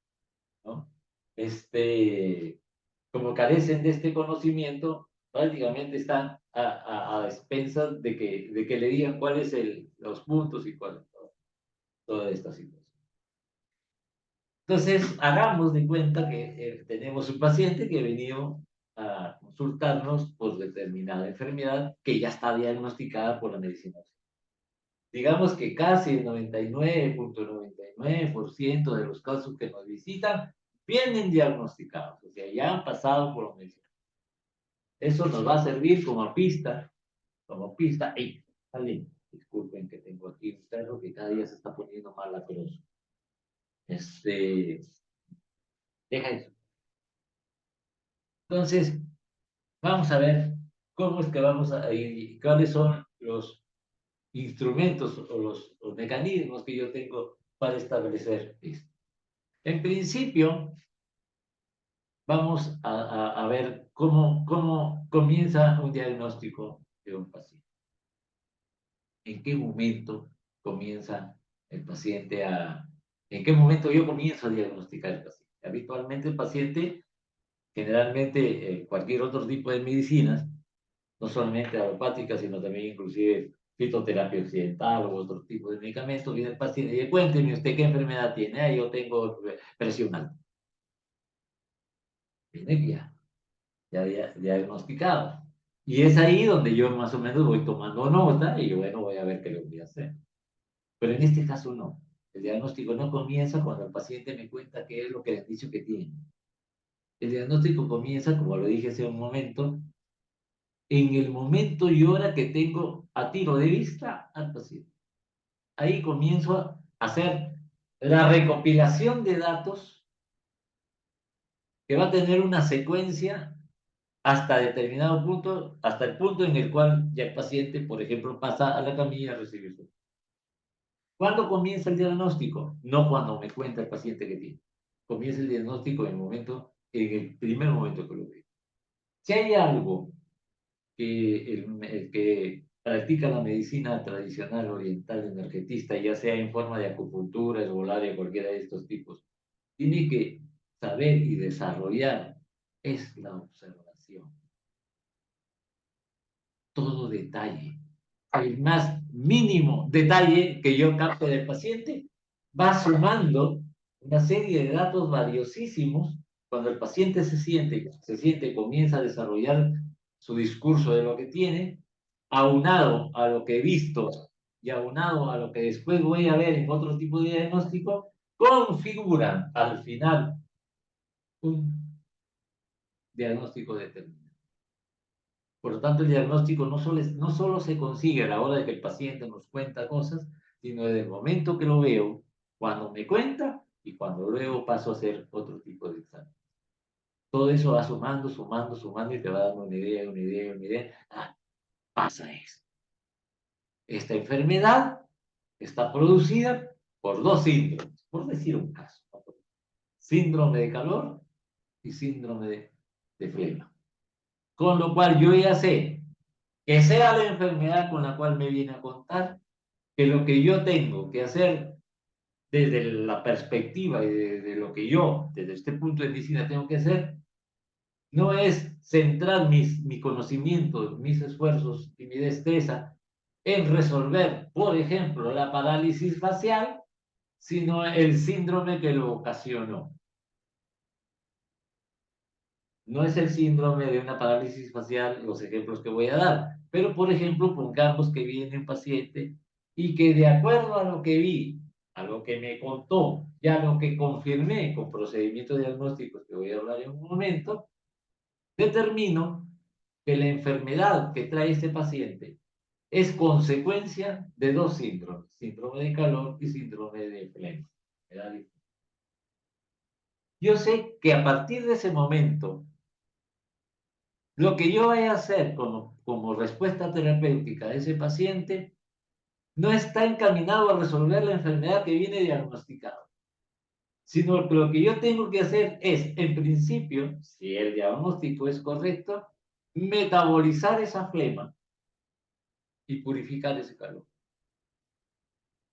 ¿no? Como carecen de este conocimiento, prácticamente están a expensas de que le digan cuáles son los puntos y cuál toda esta situación. Entonces, hagamos de cuenta que tenemos un paciente que ha venido a consultarnos por determinada enfermedad que ya está diagnosticada por la medicina. Digamos que casi el 99.99% de los casos que nos visitan vienen diagnosticados, o sea, ya han pasado por la medicina. Eso nos va a servir como pista. ¡Ey! Alguien, disculpen que tengo aquí un perro que cada día se está poniendo más lacroso. Deja eso. Entonces, vamos a ver cómo es que vamos a ir, cuáles son los instrumentos o los mecanismos que yo tengo para establecer esto. En principio, vamos a ver cómo comienza un diagnóstico de un paciente. ¿En qué momento comienza el paciente en qué momento yo comienzo a diagnosticar el paciente? Habitualmente el paciente, generalmente cualquier otro tipo de medicinas, no solamente alopática, sino también inclusive fitoterapia occidental o otro tipo de medicamentos, viene el paciente y cuénteme usted qué enfermedad tiene. Ah, yo tengo presión alta. Viene ya diagnosticado. Y es ahí donde yo más o menos voy tomando nota y bueno, voy a ver qué le voy a hacer. Pero en este caso no. El diagnóstico no comienza cuando el paciente me cuenta qué es lo que le han dicho que tiene. El diagnóstico comienza, como lo dije hace un momento, en el momento y hora que tengo a tiro de vista al paciente. Ahí comienzo a hacer la recopilación de datos que va a tener una secuencia hasta determinado punto, hasta el punto en el cual ya el paciente, por ejemplo, pasa a la camilla a recibir su. ¿Cuándo comienza el diagnóstico? No cuando me cuenta el paciente que tiene. Comienza el diagnóstico en el primer momento que lo veo. Si hay algo que el que practica la medicina tradicional oriental energetista, ya sea en forma de acupuntura, herbolaria, cualquiera de estos tipos, tiene que saber y desarrollar es la observación. Todo detalle. El más mínimo detalle que yo capte del paciente va sumando una serie de datos valiosísimos cuando el paciente comienza a desarrollar su discurso de lo que tiene, aunado a lo que he visto y aunado a lo que después voy a ver en otro tipo de diagnóstico, configuran al final un diagnóstico determinado. Por lo tanto, el diagnóstico no solo se consigue a la hora de que el paciente nos cuenta cosas, sino desde el momento que lo veo, cuando me cuenta y cuando luego paso a hacer otro tipo de examen. Todo eso va sumando, sumando, sumando y te va dando una idea, una idea, una idea. Ah, pasa esto. Esta enfermedad está producida por dos síndromes, por decir un caso. Síndrome de calor y síndrome de flema. Con lo cual yo ya sé que sea la enfermedad con la cual me viene a contar, que lo que yo tengo que hacer desde la perspectiva y desde lo que yo, desde este punto de medicina, tengo que hacer, no es centrar mi conocimiento, mis esfuerzos y mi destreza en resolver, por ejemplo, la parálisis facial, sino el síndrome que lo ocasionó. No es el síndrome de una parálisis facial los ejemplos que voy a dar, pero por ejemplo, pongamos que viene un paciente y que de acuerdo a lo que vi, a lo que me contó y a lo que confirmé con procedimientos diagnósticos que voy a hablar en un momento, determino que la enfermedad que trae este paciente es consecuencia de dos síndromes, síndrome de calor y síndrome de flema. Yo sé que a partir de ese momento, lo que yo vaya a hacer como respuesta terapéutica a ese paciente no está encaminado a resolver la enfermedad que viene diagnosticada, sino que lo que yo tengo que hacer es, en principio, si el diagnóstico es correcto, metabolizar esa flema y purificar ese calor.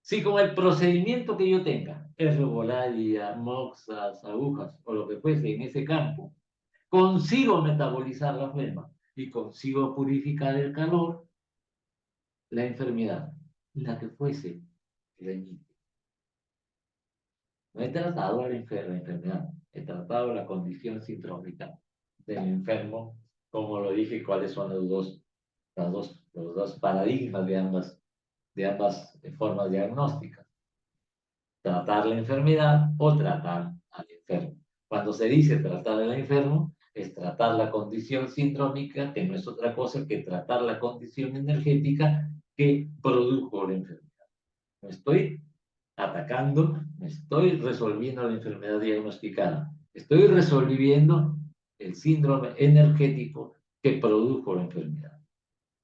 Si con el procedimiento que yo tenga, herbolaria, moxas, agujas o lo que fuese en ese campo, consigo metabolizar la flema y consigo purificar el calor, la enfermedad, la que fuese, remite. No he tratado la enfermedad, he tratado la condición sindrómica del enfermo, como lo dije, cuáles son los dos paradigmas de ambas formas diagnósticas. Tratar la enfermedad o tratar al enfermo. Cuando se dice tratar al enfermo, es tratar la condición sindrómica, que no es otra cosa que tratar la condición energética que produjo la enfermedad. No estoy atacando, no estoy resolviendo la enfermedad diagnosticada, estoy resolviendo el síndrome energético que produjo la enfermedad.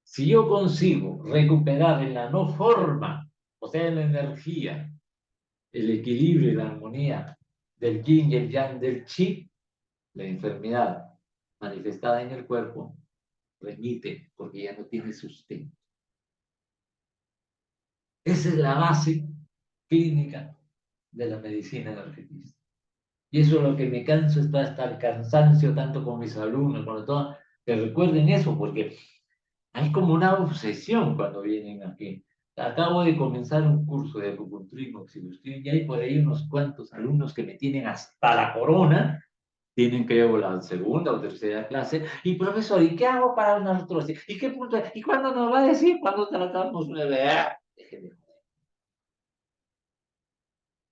Si yo consigo recuperar en la no forma, o sea, en la energía, el equilibrio y la armonía del yin y el yang del chi, la enfermedad manifestada en el cuerpo remite porque ya no tiene sustento. Esa es la base clínica de la medicina energetista. Y eso es lo que me canso, está hasta el cansancio, tanto con mis alumnos, con todo, que recuerden eso, porque hay como una obsesión cuando vienen aquí. Acabo de comenzar un curso de acupunturismo, oxibustión, y hay por ahí unos cuantos alumnos que me tienen hasta la corona, tienen creo la segunda o tercera clase, y profesor, ¿y qué hago para una artrosis? ¿Y qué punto? ¿Y cuándo nos va a decir cuándo tratamos una vez?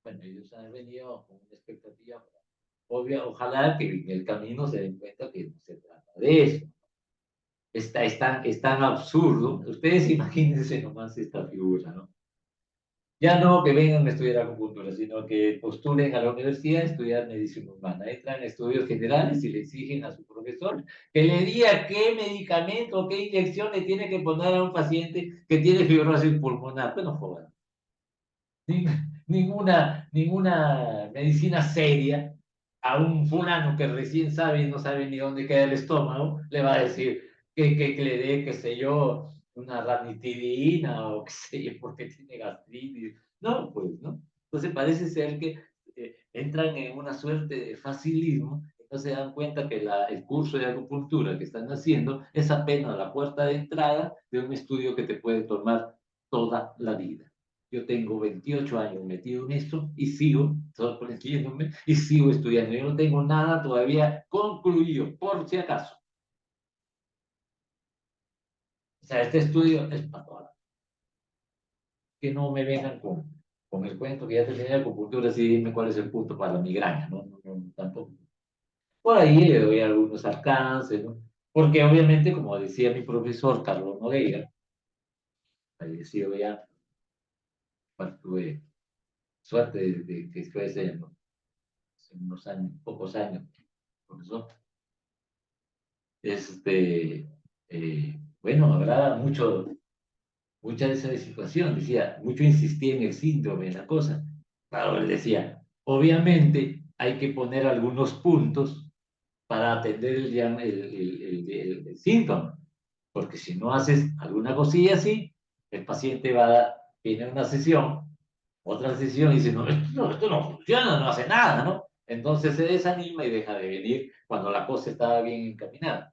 Bueno, ellos han venido con una expectativa obvia, ojalá que en el camino se den cuenta que no se trata de eso. Es tan absurdo. Ustedes imagínense nomás esta figura, ¿no? Ya no que vengan a estudiar acupuntura, sino que postulen a la universidad a estudiar medicina humana. Entran a estudios generales y le exigen a su profesor que le diga qué medicamento o qué inyección le tiene que poner a un paciente que tiene fibrosis pulmonar. Bueno, joder. Ninguna medicina seria a un fulano que recién sabe y no sabe ni dónde queda el estómago, le va a decir que le dé, qué sé yo, una ranitidina o qué sé yo, porque tiene gastritis. No, pues, ¿no? Entonces parece ser que entran en una suerte de facilismo, no se dan cuenta que el curso de acupuntura que están haciendo es apenas la puerta de entrada de un estudio que te puede tomar toda la vida. Yo tengo 28 años metido en esto y sigo sorprendiéndome y sigo estudiando. Yo no tengo nada todavía concluido, por si acaso. O sea, este estudio es para todas. Que no me vengan con el cuento que ya terminé la acupuntura, así dime cuál es el punto para la migraña, ¿no? Tampoco. Por ahí le doy algunos alcances, ¿no? Porque obviamente, como decía mi profesor Carlos Nogueira, fallecido ya, bueno, tuve suerte de que fue hace unos años, pocos años, profesor. Bueno, habrá mucha de esa situación, decía, mucho insistía en el síndrome, en la cosa. Claro, él decía, obviamente hay que poner algunos puntos para atender el síntoma, porque si no haces alguna cosilla así, el paciente tiene una sesión, otra sesión y dice, no, esto no funciona, no hace nada, ¿no? Entonces se desanima y deja de venir cuando la cosa estaba bien encaminada.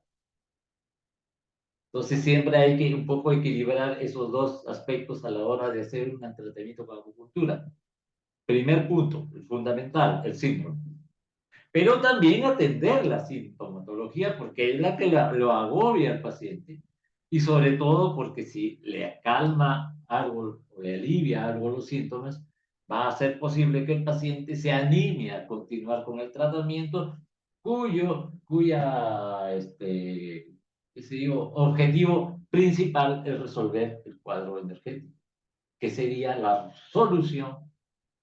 Entonces siempre hay que un poco equilibrar esos dos aspectos a la hora de hacer un tratamiento con acupuntura. Primer punto, el fundamental, el síndrome. Pero también atender la sintomatología porque es la que lo agobia al paciente. Y sobre todo porque si le calma algo o le alivia algo los síntomas, va a ser posible que el paciente se anime a continuar con el tratamiento cuya ese digo, objetivo principal es resolver el cuadro energético, que sería la solución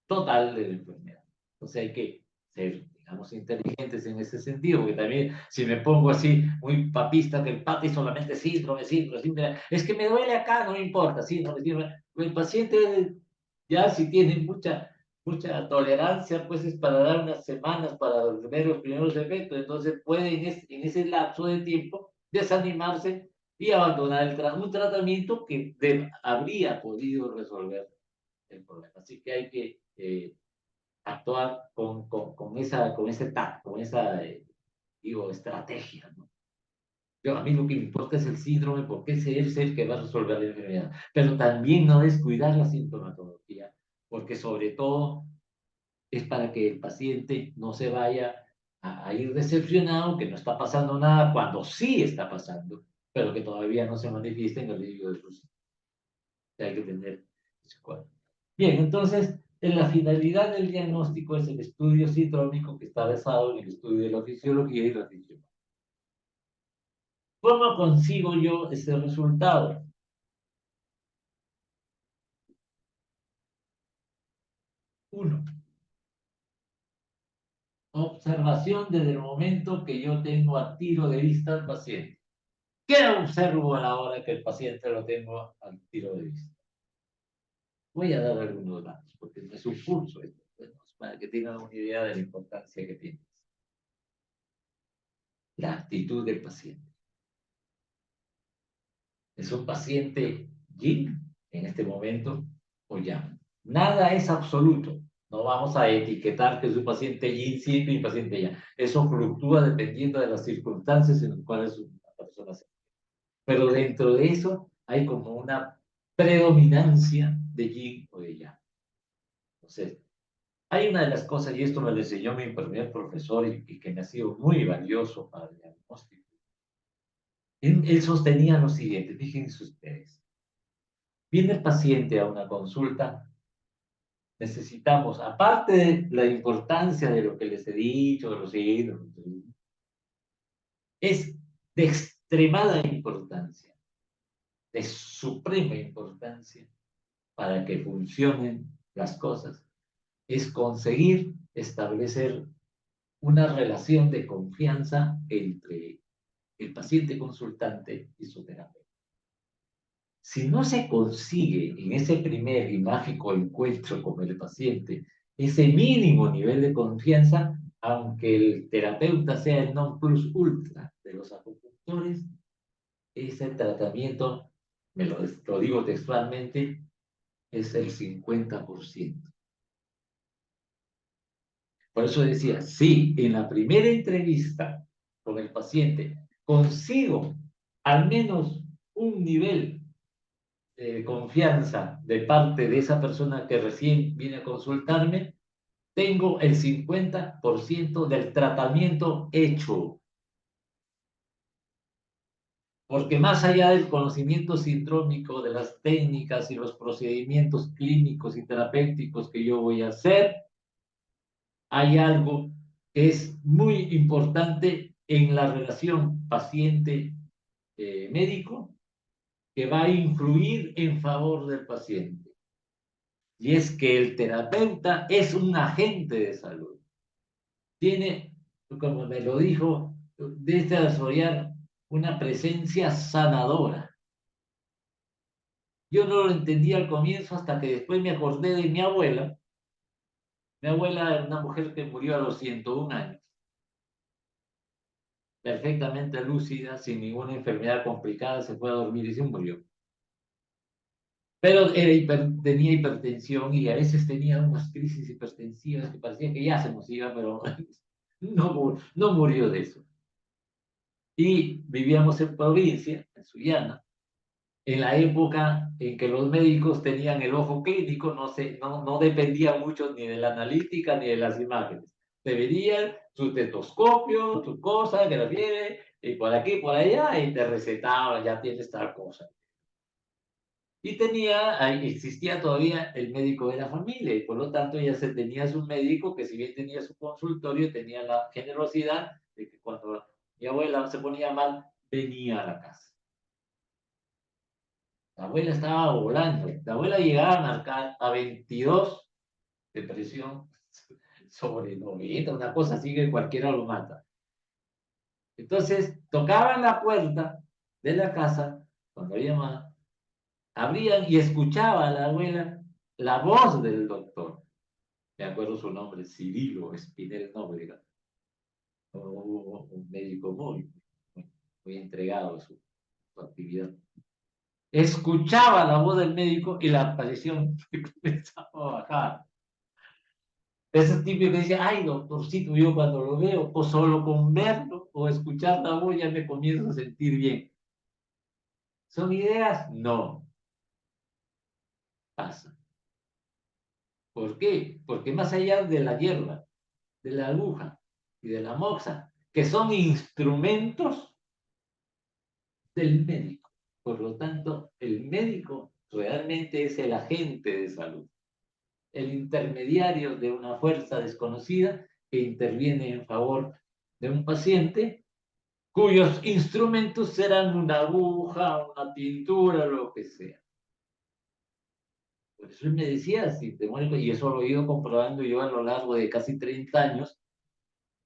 total de la enfermedad. Entonces hay que ser, digamos, inteligentes en ese sentido, porque también si me pongo así muy papista, que el PATI solamente síndrome, síndrome, síndrome, es que me duele acá, no me importa, síndrome, síndrome. El paciente ya si tiene mucha tolerancia, pues es para dar unas semanas para ver los primeros efectos, entonces puede en ese lapso de tiempo desanimarse y abandonar un tratamiento que habría podido resolver el problema. Así que hay que actuar con ese tacto, con esa, digo, estrategia, ¿no? Yo, a mí lo que me importa es el síndrome, porque ese es el que va a resolver la enfermedad. Pero también no descuidar la sintomatología, porque sobre todo es para que el paciente no se vaya a ir decepcionado, que no está pasando nada, cuando sí está pasando, pero que todavía no se manifiesta en el alivio de sus. Hay que tener ese cuadro. Bien, entonces, en la finalidad del diagnóstico es el estudio sindrómico que está basado en el estudio de la fisiología y la fisiología. ¿Cómo consigo yo ese resultado? Uno, observación desde el momento que yo tengo a tiro de vista al paciente. ¿Qué observo a la hora que el paciente lo tengo al tiro de vista? Voy a dar algunos datos, porque no es un curso esto, bueno, para que tengan una idea de la importancia que tiene. La actitud del paciente. ¿Es un paciente yin en este momento o yang? Nada es absoluto. No vamos a etiquetar que es un paciente yin siempre y un paciente yang. Eso fluctúa dependiendo de las circunstancias en las cuales una persona se. Pero dentro de eso hay como una predominancia de yin o de yang. Entonces, hay una de las cosas, y esto me lo enseñó mi primer profesor y que me ha sido muy valioso para el diagnóstico. Él sostenía lo siguiente, fíjense ustedes. Viene el paciente a una consulta, necesitamos, aparte de la importancia de lo que les he dicho, de los signos, es de extremada importancia, de suprema importancia para que funcionen las cosas, es conseguir establecer una relación de confianza entre el paciente consultante y su terapeuta. Si no se consigue en ese primer y mágico encuentro con el paciente ese mínimo nivel de confianza, aunque el terapeuta sea el non plus ultra de los acupunctores, ese tratamiento, lo digo textualmente, es el 50%. Por eso decía, si en la primera entrevista con el paciente consigo al menos un nivel confianza de parte de esa persona que recién viene a consultarme, tengo el 50% del tratamiento hecho. Porque más allá del conocimiento sindrómico, de las técnicas y los procedimientos clínicos y terapéuticos que yo voy a hacer, hay algo que es muy importante en la relación paciente-médico que va a influir en favor del paciente. Y es que el terapeuta es un agente de salud. Tiene, como me lo dijo, de desarrollar una presencia sanadora. Yo no lo entendí al comienzo hasta que después me acordé de mi abuela. Mi abuela era una mujer que murió a los 101 años, perfectamente lúcida, sin ninguna enfermedad complicada, se fue a dormir y se murió. Pero tenía hipertensión y a veces tenía unas crisis hipertensivas que parecía que ya se nos iba, pero no murió de eso. Y vivíamos en provincia, en Sullana, en la época en que los médicos tenían el ojo clínico, no dependía mucho ni de la analítica ni de las imágenes. Te veían tu tetoscopio, tu cosa, que la fiebre, y por aquí, por allá, y te recetaba, ya tienes tal cosa. Y existía todavía el médico de la familia, y por lo tanto ya se tenía su médico que si bien tenía su consultorio, tenía la generosidad de que cuando mi abuela se ponía mal, venía a la casa. La abuela estaba volando. La abuela llegaba a marcar a 22 de presión sobre 90, una cosa así que cualquiera lo mata. Entonces, tocaban la puerta de la casa, cuando llamaba, abrían y escuchaba a la abuela la voz del doctor. Me acuerdo su nombre, Cirilo Espinel Nóbrega, un médico muy entregado a su actividad. Escuchaba la voz del médico y la presión comenzaba a bajar. Ese típico que dice, ay, doctorcito, yo cuando lo veo, o solo con verlo o escuchar la voz ya me comienzo a sentir bien. ¿Son ideas? No, pasa. ¿Por qué? Porque más allá de la hierba, de la aguja y de la moxa, que son instrumentos del médico. Por lo tanto, el médico realmente es el agente de salud, el intermediario de una fuerza desconocida que interviene en favor de un paciente cuyos instrumentos serán una aguja, una pintura, lo que sea. Por eso él me decía, si te mueres, y eso lo he ido comprobando yo a lo largo de casi 30 años,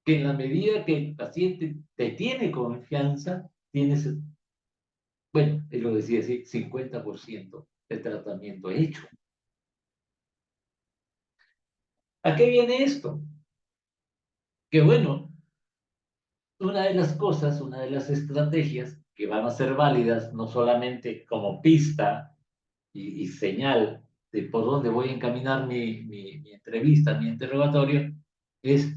que en la medida que el paciente te tiene confianza, tienes, bueno, él lo decía así, 50% de tratamiento hecho. ¿A qué viene esto? Que bueno, una de las cosas, una de las estrategias que van a ser válidas, no solamente como pista y señal de por dónde voy a encaminar mi entrevista, mi interrogatorio, es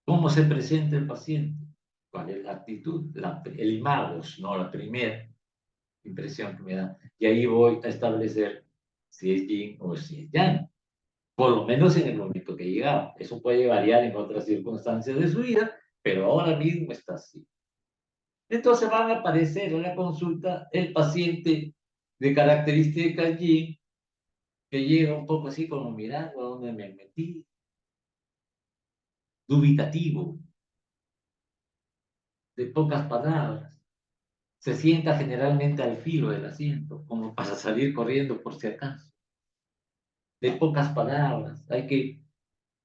cómo se presenta el paciente, cuál es la actitud, el imagos, ¿no? La primera impresión que me da. Y ahí voy a establecer si es yin o si es yang, por lo menos en el momento que llegaba. Eso puede variar en otras circunstancias de su vida, pero ahora mismo está así. Entonces van a aparecer en la consulta el paciente de características yin, que llega un poco así como mirando a dónde me metí, dubitativo, de pocas palabras. Se sienta generalmente al filo del asiento, como para salir corriendo por si acaso. De pocas palabras. Hay que,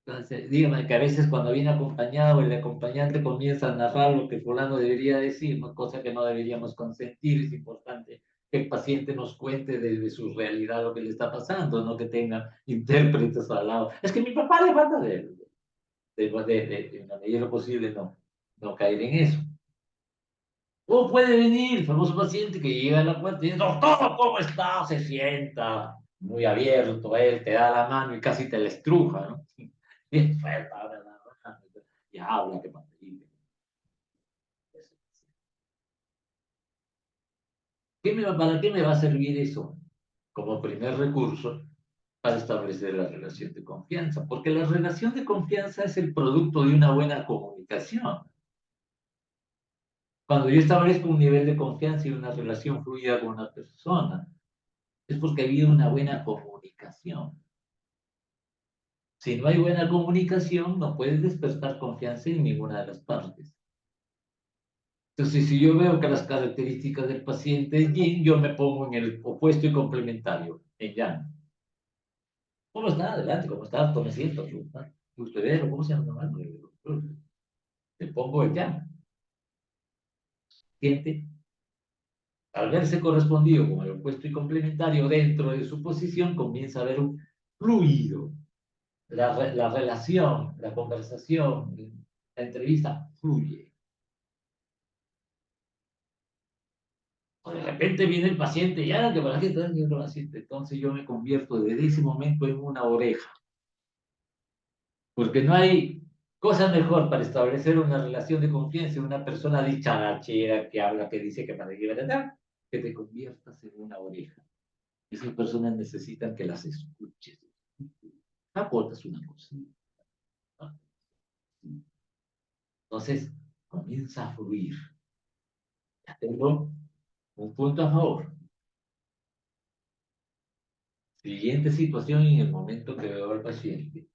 entonces, dígame que a veces cuando viene acompañado, el acompañante comienza a narrar lo que fulano debería decir, ¿no? Cosa que no deberíamos consentir. Es importante que el paciente nos cuente desde su realidad lo que le está pasando, no que tenga intérpretes al lado. Es que mi papá le falta de la medida de lo posible no caer en eso. O puede venir el famoso paciente que llega a la puerta y dice, doctor, ¿cómo está? Se sienta muy abierto, él te da la mano y casi te la estruja, ¿no? Y después abre la mano y habla, que maravilla. ¿Para qué me va a servir eso? Como primer recurso para establecer la relación de confianza, porque la relación de confianza es el producto de una buena comunicación. Cuando yo establezco un nivel de confianza y una relación fluida con una persona, es porque ha habido una buena comunicación. Si no hay buena comunicación, no puedes despertar confianza en ninguna de las partes. Entonces, si yo veo que las características del paciente es yin, yo me pongo en el opuesto y complementario, en yang. ¿Cómo está? Adelante, ¿cómo está? Tome asiento. ¿Usted ve? ¿Cómo se llama? Le pongo el yang. Siente, al verse correspondido con el opuesto y complementario dentro de su posición, comienza a haber un fluido. La relación, la conversación, la entrevista fluye. O de repente viene el paciente, ya que para qué está el paciente, entonces yo me convierto desde ese momento en una oreja, porque no hay cosa mejor para establecer una relación de confianza en una persona dicharachera que habla, que dice que para qué que te conviertas en una oreja. Esas personas necesitan que las escuches. Aportas una cosa. Entonces comienza a fluir. Ya tengo un punto a favor. Siguiente situación en el momento que veo al paciente.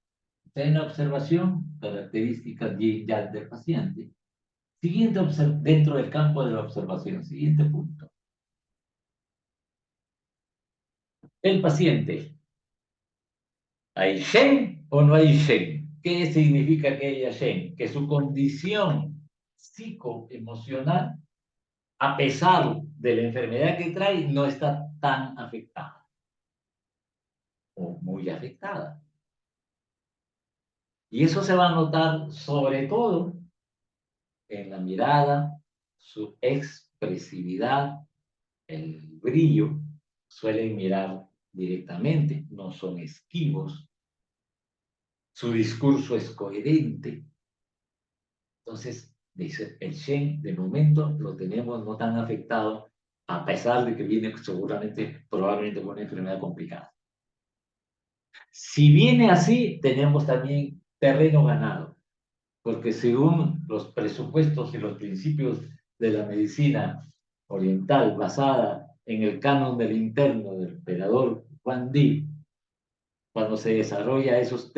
En la observación, características ya del paciente. Dentro del campo de la observación, siguiente punto. El paciente, ¿hay Shen o no hay Shen? ¿Qué significa que haya Shen? Que su condición psicoemocional, a pesar de la enfermedad que trae, no está tan afectada o muy afectada. Y eso se va a notar sobre todo en la mirada, su expresividad, el brillo. Suelen mirar directamente, no son esquivos, su discurso es coherente. Entonces, dice, el Shen de momento lo tenemos no tan afectado, a pesar de que viene seguramente, probablemente con una enfermedad complicada. Si viene así, tenemos también terreno ganado, porque según los presupuestos y los principios de la medicina oriental basada en el canon del interno del emperador Juan Di, cuando se desarrolla esos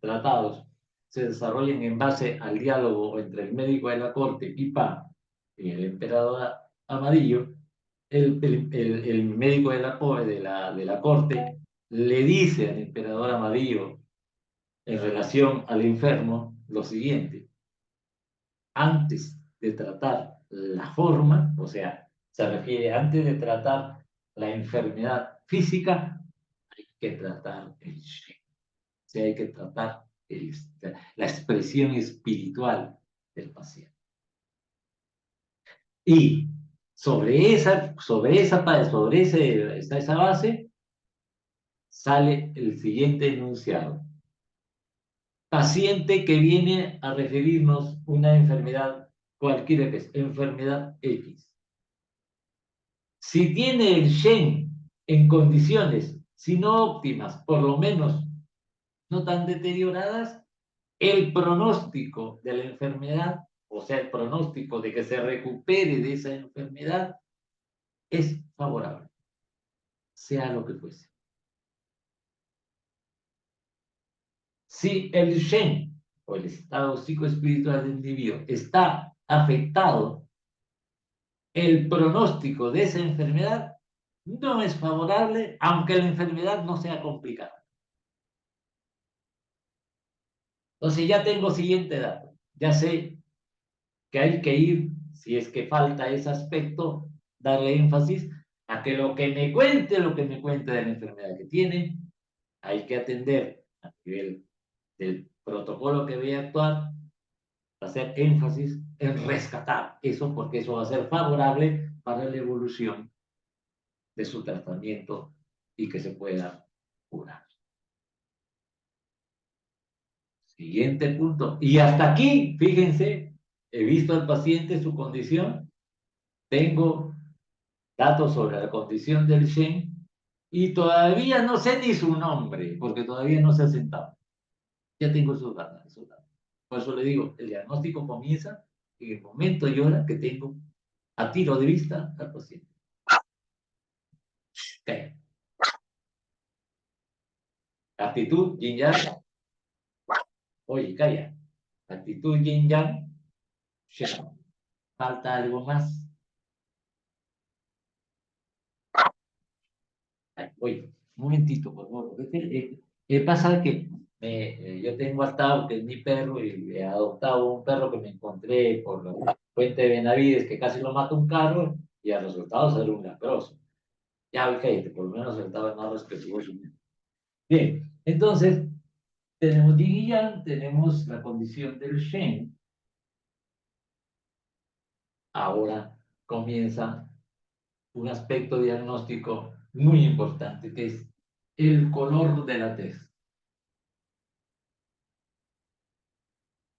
tratados, se desarrollan en base al diálogo entre el médico de la corte, Pipa, y el emperador Amadillo. El médico de la corte le dice al emperador Amadillo en relación al enfermo lo siguiente: antes de tratar la forma, o sea, se refiere antes de tratar la enfermedad física, hay que tratar el Shen. O sea, hay que tratar la expresión espiritual del paciente. Y esa base sale el siguiente enunciado. Paciente que viene a referirnos una enfermedad, cualquiera que es, enfermedad X. Si tiene el Shen en condiciones, si no óptimas, por lo menos no tan deterioradas, el pronóstico de la enfermedad, o sea, el pronóstico de que se recupere de esa enfermedad, es favorable, sea lo que fuese. Si el Shen o el estado psicoespiritual del individuo está afectado, el pronóstico de esa enfermedad no es favorable, aunque la enfermedad no sea complicada. Entonces ya tengo siguiente dato. Ya sé que hay que ir, si es que falta ese aspecto, darle énfasis a que lo que me cuente de la enfermedad que tiene, hay que atender a nivel del protocolo que voy a actuar, hacer énfasis en rescatar eso, porque eso va a ser favorable para la evolución de su tratamiento y que se pueda curar. Siguiente punto. Y hasta aquí, fíjense, he visto al paciente, su condición, tengo datos sobre la condición del Shen y todavía no sé ni su nombre, porque todavía no se ha sentado. Ya tengo esos datos, esos datos. Por eso le digo, el diagnóstico comienza en el momento y hora que tengo a tiro de vista al paciente. Okay. Actitud, yin yang. Oye, calla. Actitud, yin yang. Falta algo más. Ay, oye, un momentito, por favor. Pasa que yo tengo a Tao, que es mi perro, y he adoptado un perro que me encontré por la Puente de Benavides, que casi lo mata un carro, y al resultado sale un leproso. Ya, ok, por lo menos estaba más respetuoso. Bien, entonces, tenemos Yin y Yang, tenemos la condición del Shen. Ahora comienza un aspecto diagnóstico muy importante, que es el color de la tez.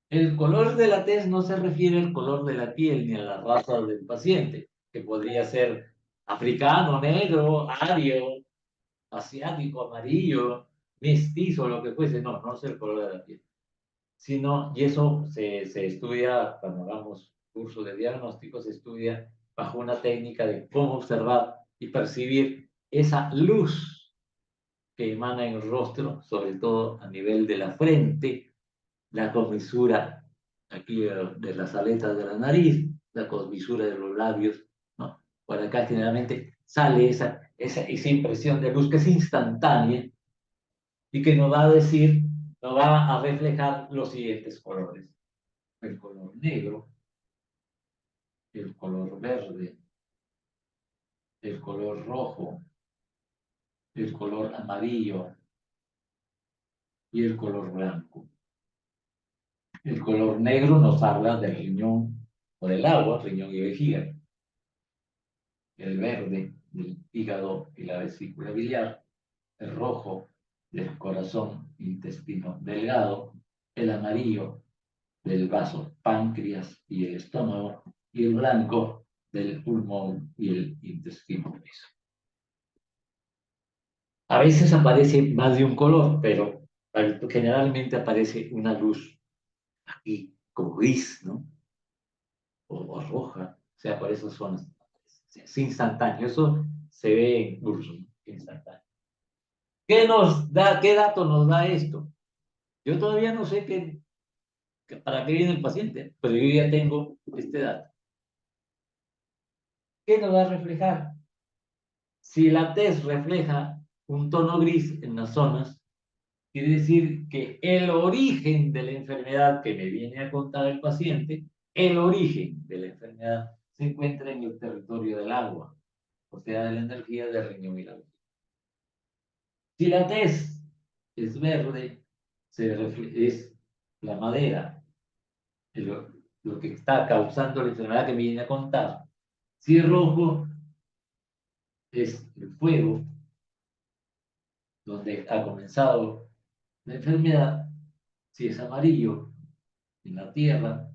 El color de la tez no se refiere al color de la piel ni a la raza del paciente, que podría ser africano, negro, ario, asiático, amarillo, mestizo, lo que fuese. No, no es el color de la piel. Sino, y eso se estudia cuando hagamos curso de diagnóstico, se estudia bajo una técnica de cómo observar y percibir esa luz que emana en el rostro, sobre todo a nivel de la frente, la comisura aquí de las aletas de la nariz, la comisura de los labios, ¿no? Por acá generalmente sale esa impresión de luz que es instantánea y que nos va a decir, nos va a reflejar los siguientes colores. El color negro, el color verde, el color rojo, el color amarillo y el color blanco. El color negro nos habla del riñón o del agua, riñón y vejiga. El verde del hígado y la vesícula biliar. El rojo del corazón, intestino delgado. El amarillo del vaso, páncreas y el estómago. Y el blanco del pulmón y el intestino grueso. A veces aparece más de un color, pero generalmente aparece una luz aquí, como gris, ¿no? O roja, o sea, por esas zonas. Es instantáneo, eso se ve en curso, ¿no? Instantáneo. ¿Qué dato nos da esto? Yo todavía no sé para qué viene el paciente, pero yo ya tengo este dato. ¿Qué nos va a reflejar? Si la tez refleja un tono gris en las zonas, quiere decir que el origen de la enfermedad que me viene a contar el paciente, el origen de la enfermedad se encuentra en el territorio del agua, o sea, de la energía del riñón y la vejiga. Si la tez es verde, es la madera, lo que está causando la enfermedad que me viene a contar. Si es rojo, es el fuego, donde ha comenzado la enfermedad. Si es amarillo, en la tierra,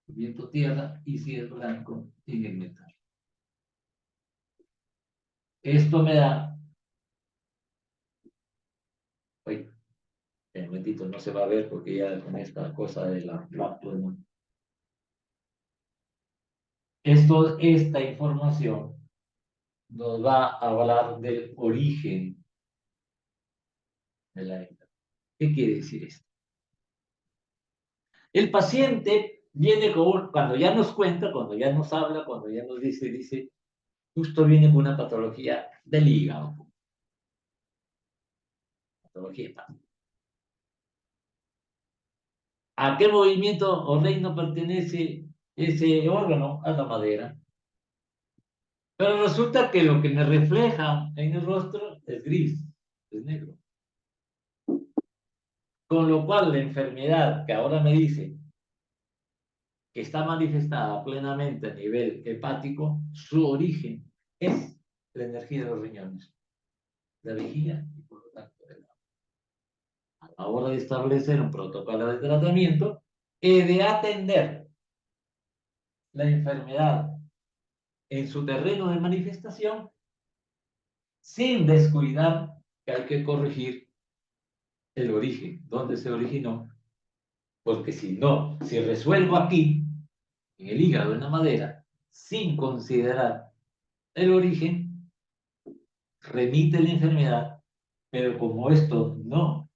viento tierra, y si es blanco, en el metal. Esto me da, oye, el momentito no se va a ver porque ya con esta cosa de la laptop, esta información nos va a hablar del origen de la herida. ¿Qué quiere decir esto? El paciente viene cuando ya nos cuenta, cuando ya nos habla, cuando ya nos dice, justo viene con una patología del hígado, patología hepática. ¿A qué movimiento o reino pertenece ese órgano? A la madera. Pero resulta que lo que me refleja en el rostro es gris, es negro. Con lo cual la enfermedad que ahora me dice que está manifestada plenamente a nivel hepático, su origen es la energía de los riñones, la vejiga y por lo tanto el agua. A la hora de establecer un protocolo de tratamiento, he de atender la enfermedad en su terreno de manifestación sin descuidar que hay que corregir el origen, dónde se originó, porque si no, si resuelvo aquí, en el hígado, en la madera, sin considerar el origen, remite la enfermedad, pero como esto no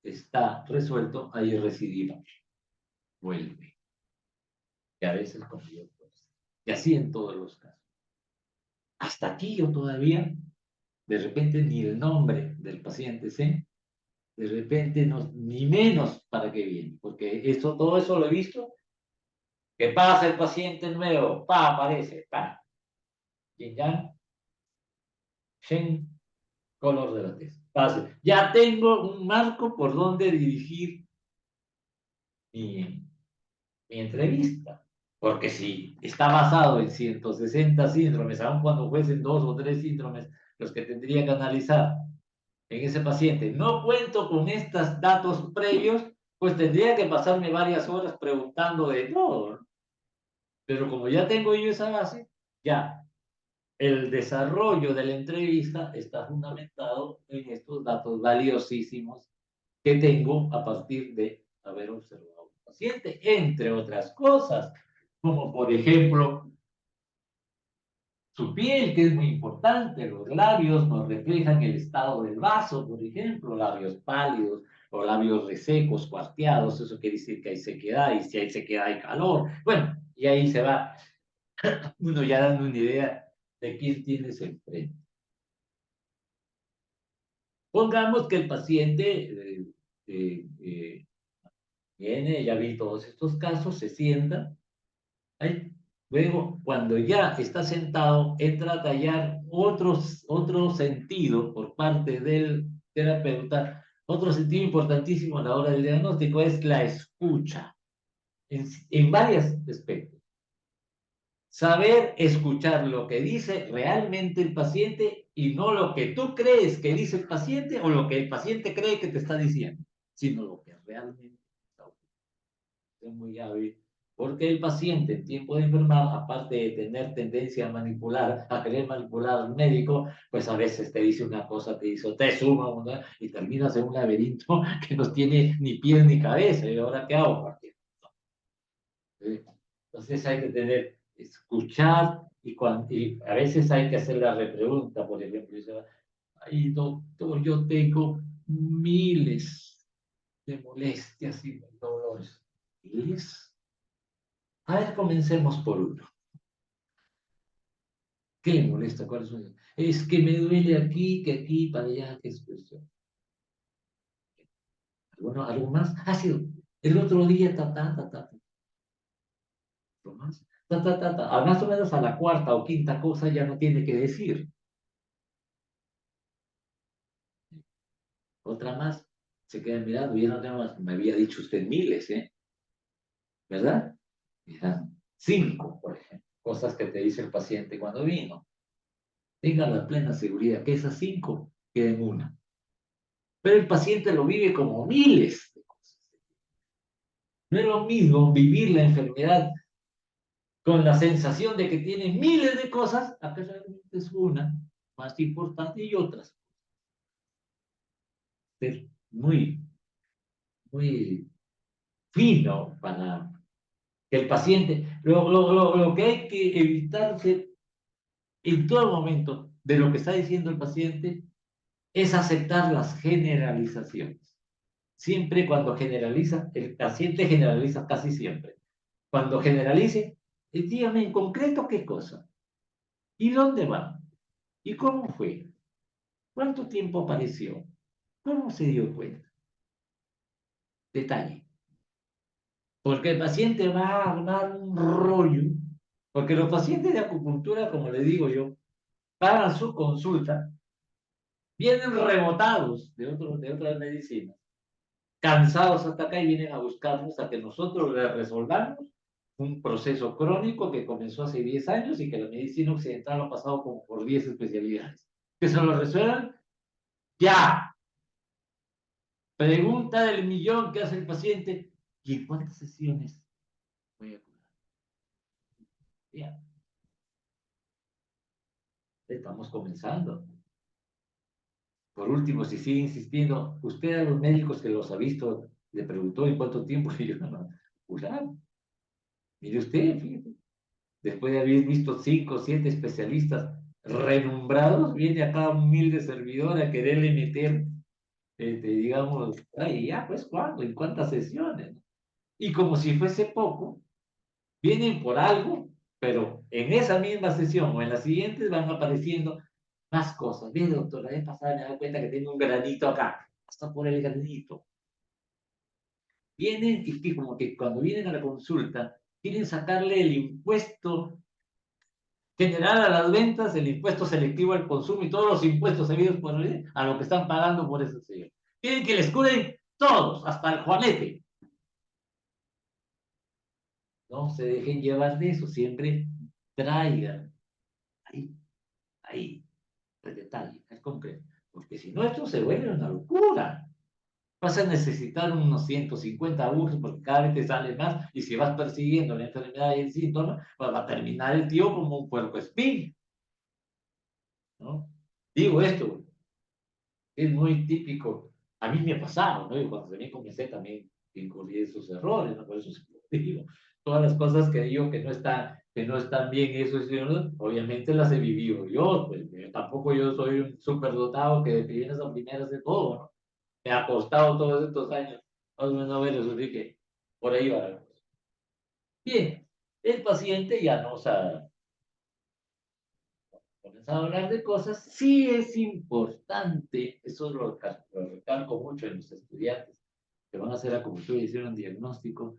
está resuelto, hay recidiva, vuelve. Y a veces con mayor fuerza. Y así en todos los casos. Hasta aquí yo todavía, de repente, ni el nombre del paciente sé, de repente no, ni menos para qué viene, porque todo eso lo he visto. ¿Qué pasa el paciente nuevo? Pa, aparece, pa. Yin yang, shen, color de la tez. Pase. Ya tengo un marco por donde dirigir mi, mi entrevista. Porque si está basado en 160 síndromes, aun cuando fuesen 2 o 3 síndromes los que tendría que analizar en ese paciente, no cuento con estos datos previos, pues tendría que pasarme varias horas preguntando de todo. Pero como ya tengo yo esa base, ya el desarrollo de la entrevista está fundamentado en estos datos valiosísimos que tengo a partir de haber observado al paciente, entre otras cosas, como por ejemplo su piel, que es muy importante, los labios nos reflejan el estado del vaso, por ejemplo, labios pálidos o labios resecos, cuarteados, eso quiere decir que hay sequedad, y si hay sequedad hay calor. Bueno, y ahí se va uno ya dando una idea de quién tienes enfrente. Pongamos que el paciente viene, ya vi todos estos casos, se sienta. Ahí. Luego, cuando ya está sentado, entra a tallar otro sentido por parte del terapeuta. Otro sentido importantísimo a la hora del diagnóstico es la escucha, en varios aspectos. Saber escuchar lo que dice realmente el paciente y no lo que tú crees que dice el paciente o lo que el paciente cree que te está diciendo, sino lo que realmente está ocurriendo. Es muy hábil, porque el paciente en tiempo de enfermedad, aparte de tener tendencia a manipular, a querer manipular al médico, pues a veces te dice una cosa, te dice, te suma una, y terminas en un laberinto que no tiene ni pies ni cabeza. ¿Y ahora qué hago? Entonces hay que tener, escuchar, y a veces hay que hacer la repregunta, por ejemplo, dice, ay, doctor, yo tengo miles de molestias y dolores. ¿Miles? A ver, comencemos por uno. ¿Qué le molesta? ¿Cuáles son? Es que me duele aquí, que aquí, para allá, que es cuestión. Bueno, ¿algo más? Ha sido el otro día, ¿algo más? A más o menos a la cuarta o quinta cosa ya no tiene que decir. Otra más, se queda mirando, ya no tengo más, me había dicho usted miles, ¿eh? ¿Verdad? Eran 5, por ejemplo, cosas que te dice el paciente cuando vino. Tenga la plena seguridad que esas 5 queden una. Pero el paciente lo vive como miles de cosas. No es lo mismo vivir la enfermedad con la sensación de que tiene miles de cosas, a que realmente es una más importante y otras. Es muy, muy fino para que el paciente, lo que hay que evitarse en todo momento de lo que está diciendo el paciente es aceptar las generalizaciones. Siempre cuando generaliza, el paciente generaliza casi siempre. Cuando generalice, dígame en concreto qué cosa, y dónde va, y cómo fue, cuánto tiempo apareció, cómo se dio cuenta. Detalle. Porque el paciente va a armar un rollo, porque los pacientes de acupuntura, como le digo yo, para su consulta, vienen rebotados de otras medicinas, cansados hasta acá y vienen a buscarnos a que nosotros les resolvamos un proceso crónico que comenzó hace 10 años y que la medicina occidental ha pasado como por 10 especialidades. Que se lo resuelvan ya. Pregunta del millón que hace el paciente: ¿y en cuántas sesiones voy a curar? Ya, estamos comenzando. Por último, si sigue insistiendo, usted a los médicos que los ha visto le preguntó en cuánto tiempo, y yo no, curar. Mire usted, fíjate, después de haber visto 5 o 7 especialistas renombrados, viene acá un humilde servidor a quererle meter, digamos, ay, ya, pues, ¿cuándo? ¿En cuántas sesiones? Y como si fuese poco, vienen por algo, pero en esa misma sesión o en las siguientes van apareciendo más cosas. Mire, doctor, la vez pasada me he dado cuenta que tiene un granito acá, hasta por el granito. Vienen y que como que cuando vienen a la consulta, quieren sacarle el impuesto general a las ventas, el impuesto selectivo al consumo y todos los impuestos habidos por ley a lo que están pagando por ese sello. Quieren que les curen todos, hasta el juanete. No se dejen llevar de eso, siempre traigan ahí, ahí, el detalle, el concreto. Porque si no, esto se vuelve una locura. Vas a necesitar unos 150 agujas porque cada vez te sale más y si vas persiguiendo la enfermedad y el síntoma, pues va a terminar el tío como un puercoespín, ¿no? Digo esto, es muy típico. A mí me ha pasado, ¿no? Y cuando también comencé también incurrí esos errores, ¿no? Por eso digo, todas las cosas que digo que no están bien, eso es, ¿no? Obviamente las he vivido yo, pues tampoco yo soy un superdotado que de primeras a primeras de todo, ¿no? me ha costado todos estos años, más o menos ver eso, así que por ahí va la cosa. Bien, el paciente ya nos ha comenzado a hablar de cosas, sí es importante, eso lo recalco mucho en los estudiantes que van a hacer acupuntura y hicieron diagnóstico,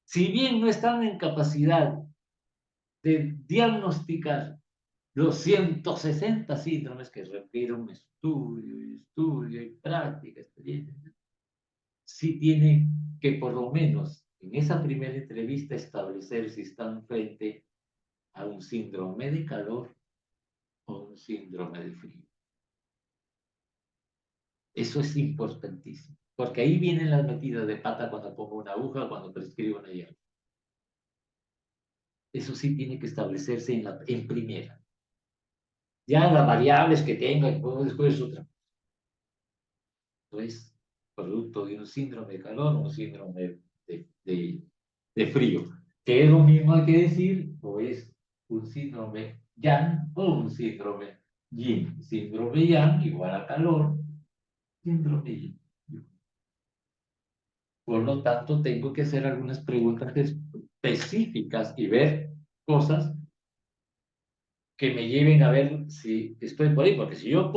si bien no están en capacidad de diagnosticar los 160 síndromes que requiere un estudio y práctica, experiencia, sí tiene que por lo menos en esa primera entrevista establecer si están frente a un síndrome de calor o un síndrome de frío. Eso es importantísimo, porque ahí vienen las metidas de pata cuando pongo una aguja, cuando prescribo una llave. Eso sí tiene que establecerse en primera. Ya las variables que tenga, después es otra. Es producto de un síndrome de calor o un síndrome de frío. Que es lo mismo hay que decir, o es un síndrome yang o un síndrome yin. Síndrome yang igual a calor, síndrome yin. Por lo tanto, tengo que hacer algunas preguntas específicas y ver cosas que me lleven a ver si estoy por ahí, porque si yo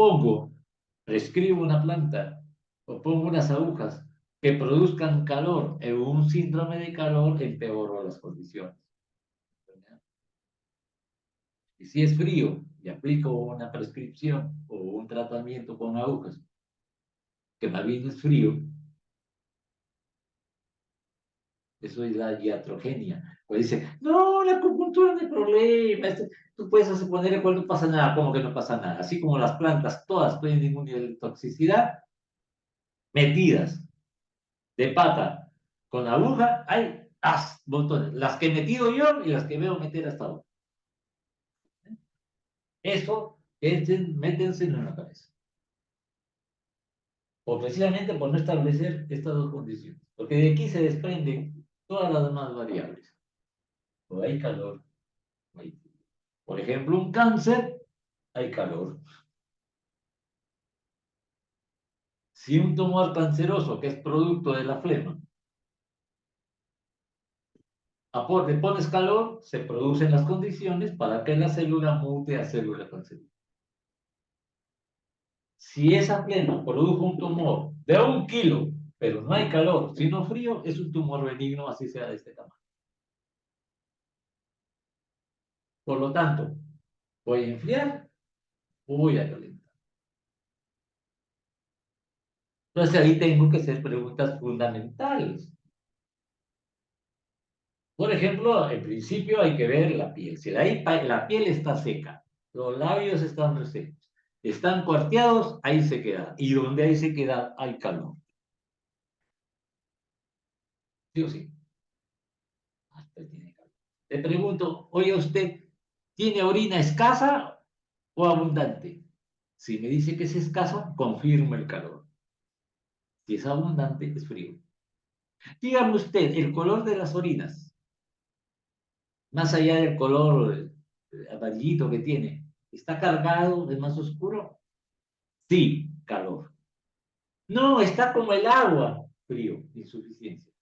prescribo una planta o pongo unas agujas que produzcan calor en un síndrome de calor, empeoro las condiciones. Y si es frío y aplico una prescripción o un tratamiento con agujas que más bien es frío, eso es la iatrogenia. Pues dice, no, la acupuntura no hay problema, tú puedes poner cual no pasa nada, como que no pasa nada. Así como las plantas, todas tienen ningún nivel de toxicidad, metidas de pata con aguja, hay montones. Las que he metido yo y las que veo meter hasta ahora. Eso, métense en la cabeza. O precisamente por no establecer estas dos condiciones. Porque de aquí se desprenden todas las demás variables. O hay calor, o hay frío. Por ejemplo, un cáncer, hay calor. Si un tumor canceroso, que es producto de la flema, le pones calor, se producen las condiciones para que la célula mute a célula cancerosa. Si esa flema produjo un tumor de 1 kilo, pero no hay calor, sino frío, es un tumor benigno, así sea de este tamaño. Por lo tanto, ¿voy a enfriar o voy a calentar? Entonces ahí tengo que hacer preguntas fundamentales. Por ejemplo, en principio hay que ver la piel. Si la piel está seca, los labios están resecos, están cuarteados, ahí se queda. Y donde hay sequedad, hay calor. ¿Sí o sí? Hasta tiene calor. Le pregunto, oye usted, ¿tiene orina escasa o abundante? Si me dice que es escasa, confirma el calor. Si es abundante, es frío. Dígame usted, el color de las orinas, más allá del color amarillito que tiene, ¿está cargado, es más oscuro? Sí, calor. No, está como el agua, frío, insuficiencia.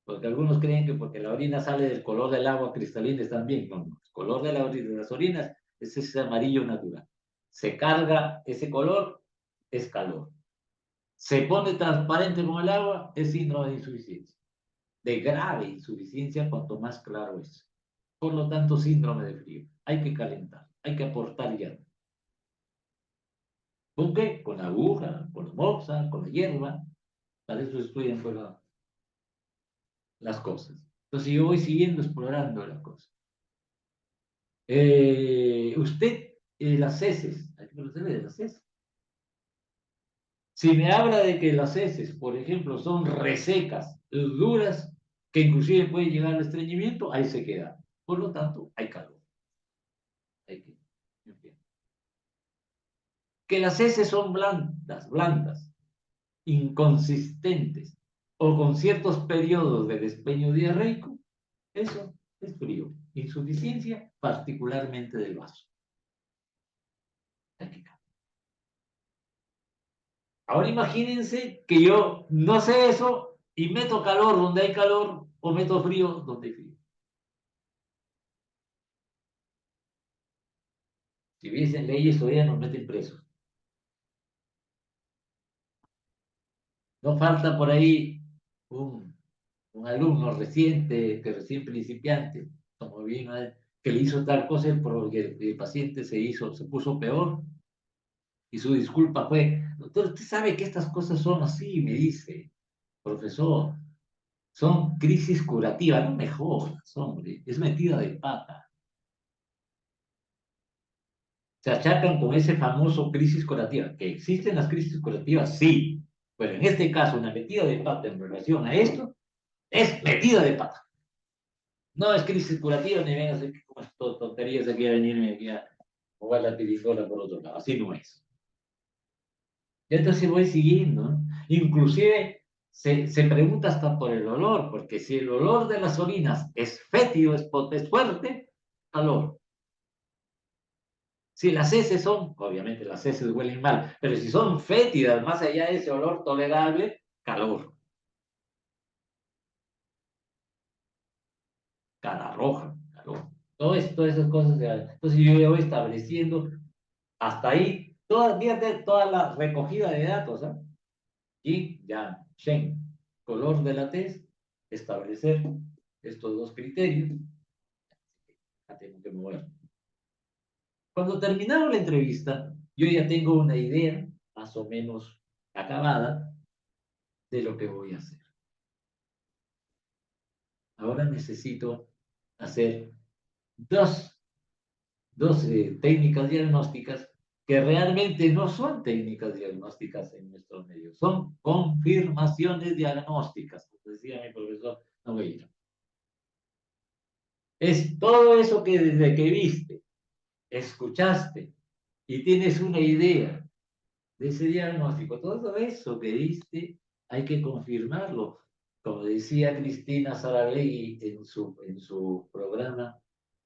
Porque algunos creen que porque la orina sale del color del agua cristalina están bien. No, no. El color de las orinas es ese amarillo natural. Se carga ese color, es calor. Se pone transparente como el agua, es síndrome de insuficiencia. De grave insuficiencia, cuanto más claro es. Por lo tanto, síndrome de frío. Hay que calentar, hay que aportar hierro. ¿Con qué? Con la aguja, con la moxa, con la hierba. Para eso estudian pues, las cosas. Entonces yo voy siguiendo explorando las cosas. Usted, las heces, hay que conocer de las heces. Si me habla de que las heces, por ejemplo, son resecas, duras, que inclusive pueden llegar al estreñimiento, ahí se queda. Por lo tanto, hay calor. Hay que, que las heces son blandas, inconsistentes o con ciertos periodos de despeño diarreico, eso es frío. Insuficiencia, particularmente del vaso. Ahora imagínense que yo no sé eso y meto calor donde hay calor o meto frío donde hay frío. Si hubiesen leyes todavía nos meten presos. No falta por ahí un, un alumno reciente, que recién principiante, como bien, que le hizo tal cosa porque el paciente se puso peor y su disculpa fue, doctor, usted sabe que estas cosas son así, me dice, profesor, son crisis curativas, no me jodas, hombre, es metida de pata. Se achacan con ese famoso crisis curativa. ¿Que existen las crisis curativas? Sí, pero en este caso una metida de pata en relación a esto es metida de pata. No es crisis curativa, ni vengas con estas tonterías aquí a venirme aquí a jugar la piricola por otro lado. Así no es. Y entonces voy siguiendo, ¿no? Inclusive se pregunta hasta por el olor, porque si el olor de las orinas es fétido, es fuerte, calor. Si las heces son, obviamente las heces huelen mal, pero si son fétidas, más allá de ese olor tolerable, calor, cara roja, calor. Todas esas cosas. Entonces yo ya voy estableciendo hasta ahí, fíjate, toda la recogida de datos, ¿eh? Y ya, Shen, color de la tez, establecer estos dos criterios, ya tengo que mover. Cuando terminamos la entrevista, yo ya tengo una idea más o menos acabada de lo que voy a hacer. Ahora necesito hacer dos, dos técnicas diagnósticas que realmente no son técnicas diagnósticas en nuestros medios, son confirmaciones diagnósticas, como decía mi profesor Nogueira. Es todo eso que desde que viste, escuchaste y tienes una idea de ese diagnóstico, todo eso que viste hay que confirmarlo. Como decía Cristina Saralegui en su programa,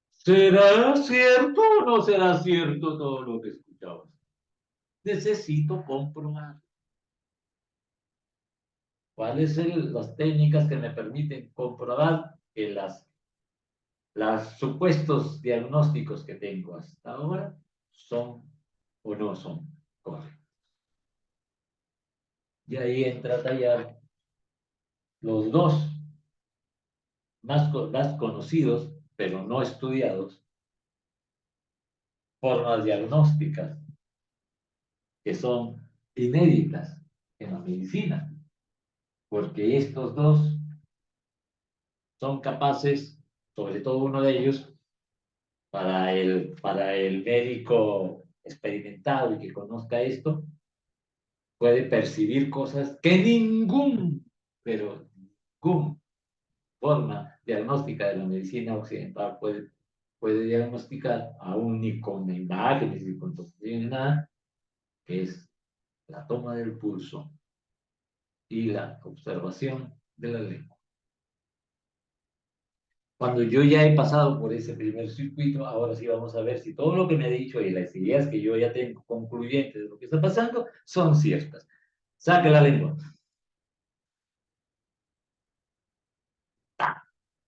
¿será cierto o no será cierto todo lo que escuchabas? Necesito comprobar. ¿Cuáles son las técnicas que me permiten comprobar que las supuestos diagnósticos que tengo hasta ahora son o no son correctos? Y ahí entra a tallar los dos más conocidos, pero no estudiados, formas diagnósticas que son inéditas en la medicina, porque estos dos son capaces, sobre todo uno de ellos, para el médico experimentado y que conozca esto, puede percibir cosas que pero ningún forma diagnóstica de la medicina occidental puede diagnosticar, aún ni con imágenes ni con ni nada, que es la toma del pulso y la observación de la lengua. Cuando yo ya he pasado por ese primer circuito, ahora sí vamos a ver si todo lo que me he dicho y las ideas que yo ya tengo concluyentes de lo que está pasando son ciertas. Saque la lengua.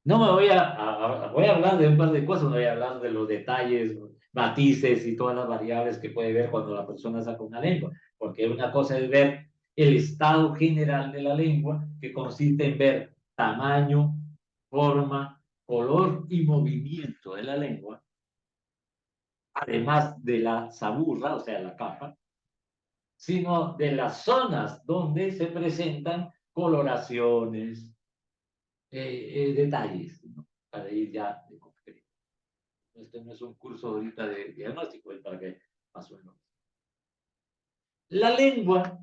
No me voy a hablar de un par de cosas, no voy a hablar de los detalles, matices y todas las variables que puede ver cuando la persona saca una lengua, porque una cosa es ver el estado general de la lengua, que consiste en ver tamaño, forma, color y movimiento de la lengua, además de la saburra, o sea, la capa, sino de las zonas donde se presentan coloraciones, detalles, ¿no? Para ir ya de concreto. Este no es un curso ahorita de diagnóstico, es para que más o menos. La lengua,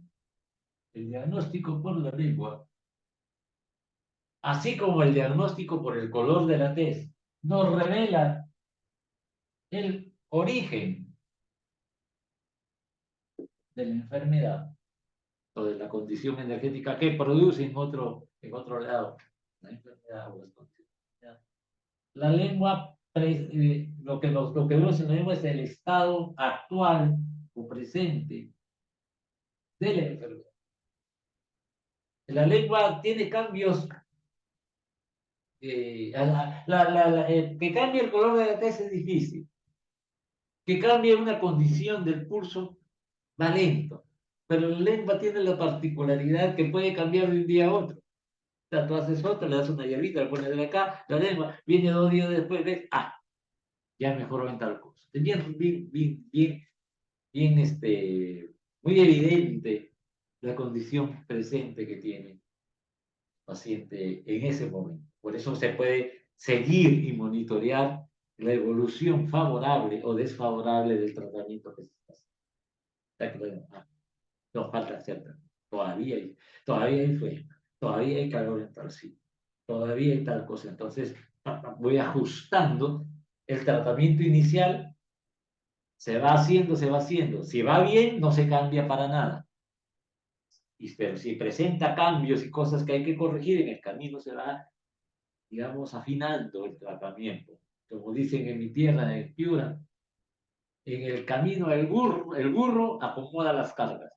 el diagnóstico por la lengua, así como el diagnóstico por el color de la tez, nos revela el origen de la enfermedad o de la condición energética que produce en otro lado la enfermedad o las condiciones. La lengua, lo que vemos en la lengua es el estado actual o presente de la enfermedad. La lengua tiene cambios, que cambie el color de la tez es difícil, que cambie una condición del pulso va lento, pero la lengua tiene la particularidad que puede cambiar de un día a otro. O sea, tú haces otra, le das una hierbita, la pones de acá, la lengua, viene 2 días después, ves, ya mejoró en tal cosa. Es bien, muy evidente la condición presente que tiene el paciente en ese momento. Por eso se puede seguir y monitorear la evolución favorable o desfavorable del tratamiento que se está haciendo. O sea que, bueno, nos falta hacer, todavía hay frío, todavía hay calor en tal sitio, todavía hay tal cosa. Entonces, voy ajustando el tratamiento inicial, se va haciendo, se va haciendo. Si va bien, no se cambia para nada. Pero si presenta cambios y cosas que hay que corregir, en el camino se va, digamos, afinando el tratamiento. Como dicen en mi tierra, en Piura, en el camino el burro acomoda las cargas.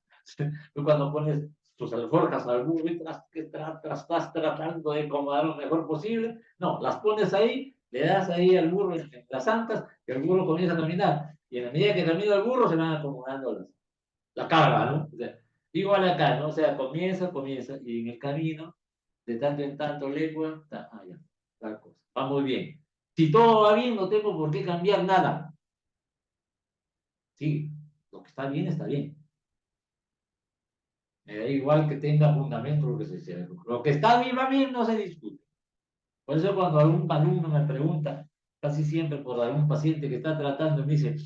Tú cuando pones tus alforjas al burro y estás tratando de acomodar lo mejor posible, no, las pones ahí, le das ahí al burro en las ancas y el burro comienza a caminar. Y en la medida que camina el burro se van acomodando la carga, ¿no? O sea, igual acá, ¿no? O sea, comienza, y en el camino, de tanto en tanto, lengua, ya, tal cosa. Va muy bien. Si todo va bien, no tengo por qué cambiar nada. Sí, lo que está bien, está bien. Me da igual que tenga fundamento lo que se sea. Lo que está bien, va bien, no se discute. Por eso cuando algún alumno me pregunta, casi siempre por algún paciente que está tratando, me dice,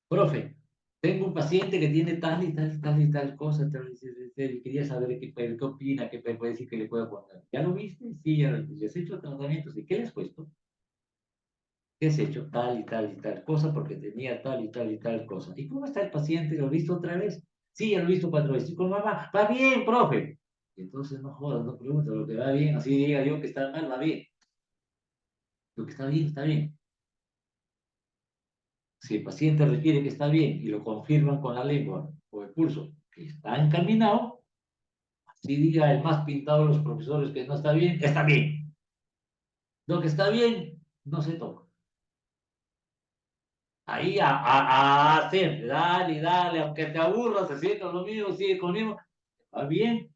profe, tengo un paciente que tiene tal y tal y tal y tal cosa, y quería saber qué opina, qué puede decir que le puedo poner. ¿Ya lo viste? Sí, ya les he hecho tratamientos. ¿Y qué les he puesto? ¿Qué has hecho? Tal y tal y tal cosa porque tenía tal y tal y tal cosa. ¿Y cómo está el paciente? ¿Lo he visto otra vez? Sí, ya lo he visto 4 veces. Y con mamá, va bien, profe. Y entonces no jodas, no pregunta, lo que va bien, así diga yo que está mal, va bien. Lo que está bien, está bien. Si el paciente refiere que está bien y lo confirman con la lengua o el pulso que está encaminado, así diga el más pintado de los profesores que no está bien, está bien. Lo que está bien, no se toca. Ahí siempre, dale, dale, aunque te aburras, se sienta lo mismo, sigue conmigo, va bien.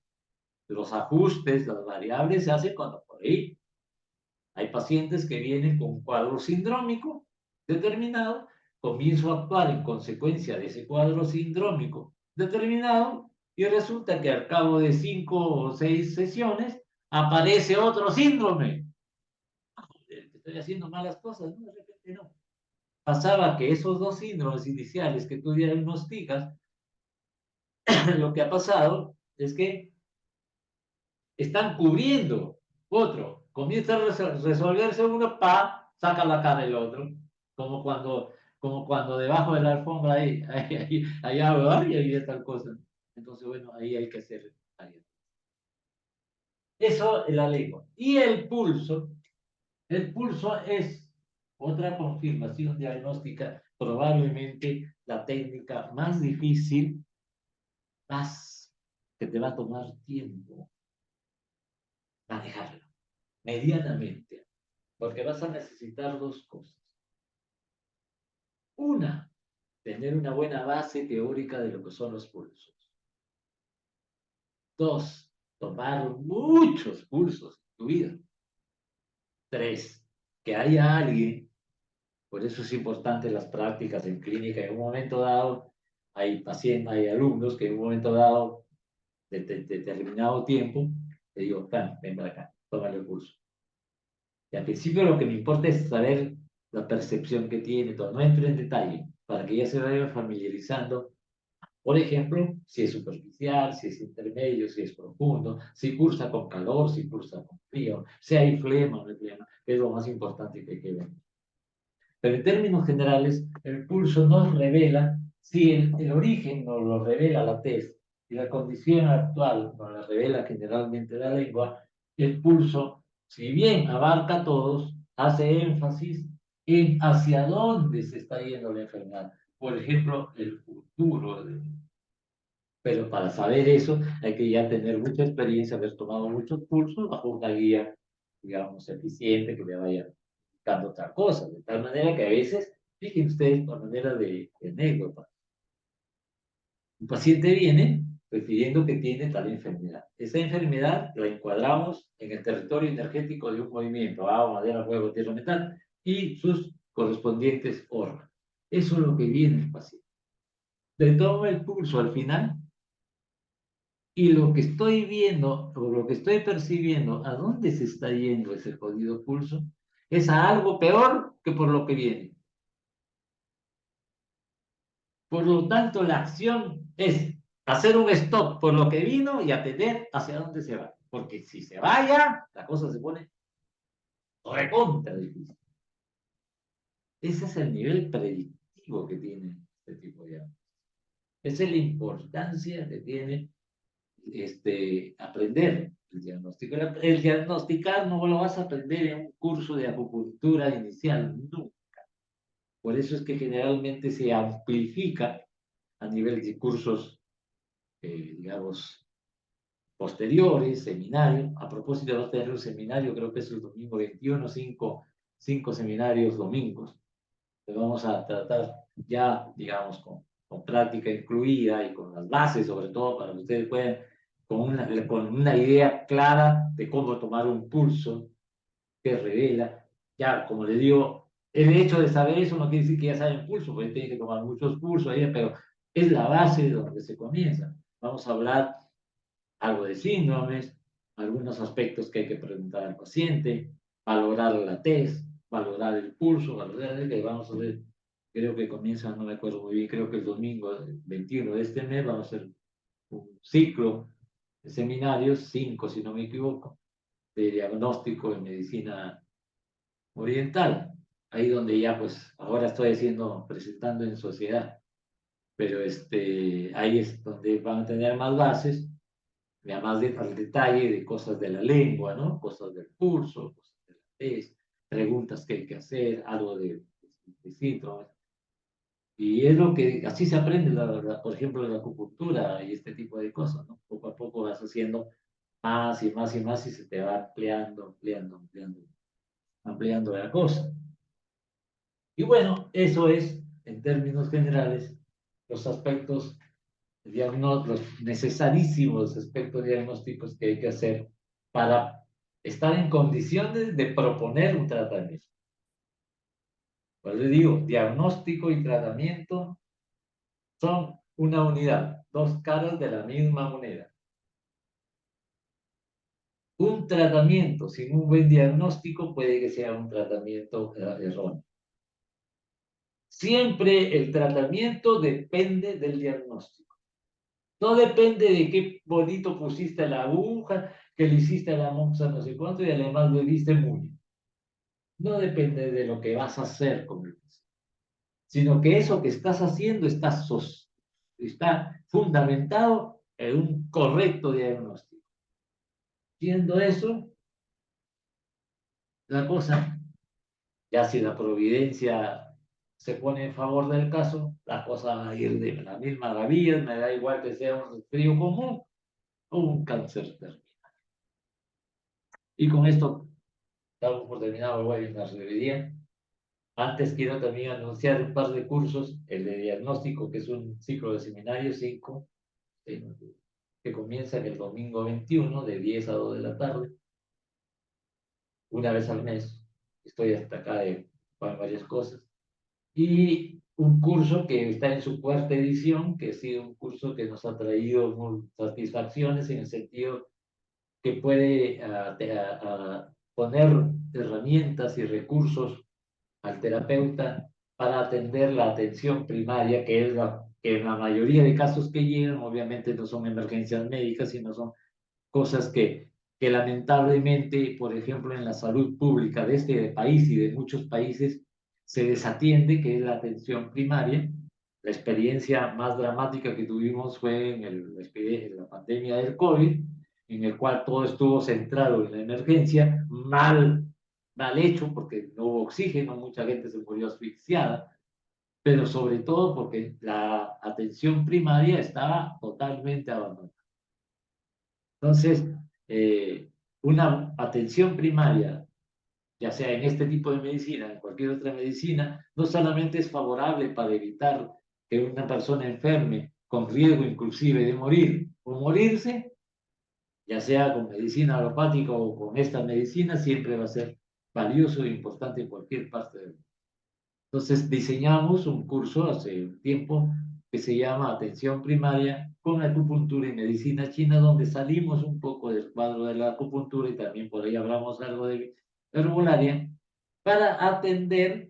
Los ajustes, las variables se hacen cuando por ahí hay pacientes que vienen con un cuadro sindrómico determinado, comienzo a actuar en consecuencia de ese cuadro sindrómico determinado y resulta que al cabo de 5 o 6 sesiones aparece otro síndrome. Estoy haciendo malas cosas, ¿no? De repente no. Pasaba que esos dos síndromes iniciales que tú diagnosticas, lo que ha pasado es que están cubriendo otro. Comienza a resolverse uno, saca la cara el otro. Como cuando, como cuando debajo de la alfombra hay agua y hay tal cosa. Entonces, bueno, ahí hay que hacer. Eso es la lengua. Y el pulso es otra confirmación diagnóstica, probablemente la técnica más difícil, más que te va a tomar tiempo manejarla, medianamente, porque vas a necesitar dos cosas. Una, tener una buena base teórica de lo que son los pulsos. Dos, tomar muchos pulsos en tu vida. Tres, que haya alguien, por eso es importante las prácticas en clínica. En un momento dado, hay pacientes, hay alumnos que en un momento dado, de determinado tiempo, te digo, ven para acá, tómale el pulso. Y al principio lo que me importa es saber la percepción que tiene, todo. No entro en detalle, para que ya se vaya familiarizando. Por ejemplo, si es superficial, si es intermedio, si es profundo, si pulsa con calor, si pulsa con frío, si hay flema o no hay flema, que es lo más importante que hay que ver. Pero en términos generales, el pulso nos revela, si el origen nos lo revela la tez y la condición actual nos la revela generalmente la lengua, el pulso, si bien abarca a todos, hace énfasis en hacia dónde se está yendo la enfermedad. Por ejemplo, el futuro Pero para saber eso hay que ya tener mucha experiencia, haber tomado muchos cursos bajo una guía, digamos, eficiente que le vaya dando otra cosa. De tal manera que a veces, fíjense ustedes, por manera de anécdota, un paciente viene refiriendo que tiene tal enfermedad. Esa enfermedad la encuadramos en el territorio energético de un movimiento, agua, madera, fuego, tierra, metal, y sus correspondientes órganos. Eso es lo que viene el paciente. Le tomo el pulso al final y lo que estoy viendo, o lo que estoy percibiendo, a dónde se está yendo ese jodido pulso, es a algo peor que por lo que viene. Por lo tanto, la acción es hacer un stop por lo que vino y atender hacia dónde se va. Porque si se vaya, la cosa se pone recontra difícil. Ese es el nivel predictivo que tiene este tipo de arte. Esa es la importancia que tiene aprender el diagnóstico. El diagnosticar no lo vas a aprender en un curso de acupuntura inicial, no. Por eso es que generalmente se amplifica a nivel de cursos, digamos, posteriores, seminarios. A propósito, vamos a tener un seminario, creo que es el domingo 21, cinco seminarios domingos. Que vamos a tratar ya, digamos, con práctica incluida y con las bases, sobre todo, para que ustedes puedan, con una idea clara de cómo tomar un pulso que revela. Ya, como les digo, el hecho de saber eso no quiere decir que ya saben pulso, porque tienen que tomar muchos cursos ahí, pero es la base de donde se comienza. Vamos a hablar algo de síndromes, algunos aspectos que hay que preguntar al paciente, valorar la test, valorar el pulso, valorar el que vamos a ver, creo que comienza, no me acuerdo muy bien, creo que el domingo 21 de este mes vamos a hacer un ciclo de seminarios, 5 si no me equivoco, de diagnóstico en medicina oriental, ahí donde ya pues ahora estoy haciendo, presentando en sociedad, pero ahí es donde van a tener más bases ya más al detalle de cosas de la lengua, ¿no? Cosas del curso, cosas de la test, preguntas que hay que hacer, algo de síntomas. Y es lo que, así se aprende, por ejemplo, la acupuntura y este tipo de cosas, ¿no? Poco a poco vas haciendo más y más y más y se te va ampliando, ampliando, ampliando, ampliando la cosa. Y bueno, eso es, en términos generales, los aspectos los necesarísimos aspectos diagnósticos que hay que hacer para estar en condiciones de proponer un tratamiento. Pues les digo, diagnóstico y tratamiento son una unidad, dos caras de la misma moneda. Un tratamiento sin un buen diagnóstico puede que sea un tratamiento erróneo. Siempre el tratamiento depende del diagnóstico. No depende de qué bonito pusiste la aguja, que le hiciste a la monza no sé cuánto y además le diste muy. No depende de lo que vas a hacer con el paciente, sino que eso que estás haciendo está fundamentado en un correcto diagnóstico. Siendo eso, la cosa, ya si la providencia se pone en favor del caso, la cosa va a ir de la misma maravilla, me da igual que sea un resfrío común o un cáncer terminal. Y con esto damos por terminado el webinar de hoy día. Antes quiero también anunciar un par de cursos, el de diagnóstico, que es un ciclo de seminarios 5, que comienza el domingo 21 de 10 a 2 de la tarde, una vez al mes. Estoy hasta acá de varias cosas. Y un curso que está en su cuarta edición, que ha sido un curso que nos ha traído satisfacciones en el sentido que puede poner herramientas y recursos al terapeuta para atender la atención primaria, que es que en la mayoría de casos que llegan, obviamente no son emergencias médicas, sino son cosas que lamentablemente, por ejemplo, en la salud pública de este país y de muchos países, se desatiende, que es la atención primaria. La experiencia más dramática que tuvimos fue en la pandemia del COVID, en el cual todo estuvo centrado en la emergencia, mal hecho porque no hubo oxígeno, mucha gente se murió asfixiada, pero sobre todo porque la atención primaria estaba totalmente abandonada. Entonces, una atención primaria, ya sea en este tipo de medicina, en cualquier otra medicina, no solamente es favorable para evitar que una persona enferme con riesgo inclusive de morir o morirse, ya sea con medicina alopática o con esta medicina, siempre va a ser valioso e importante en cualquier parte del mundo. Entonces diseñamos un curso hace un tiempo que se llama Atención Primaria con Acupuntura y Medicina China, donde salimos un poco del cuadro de la acupuntura y también por ahí hablamos algo de herbolaria, para atender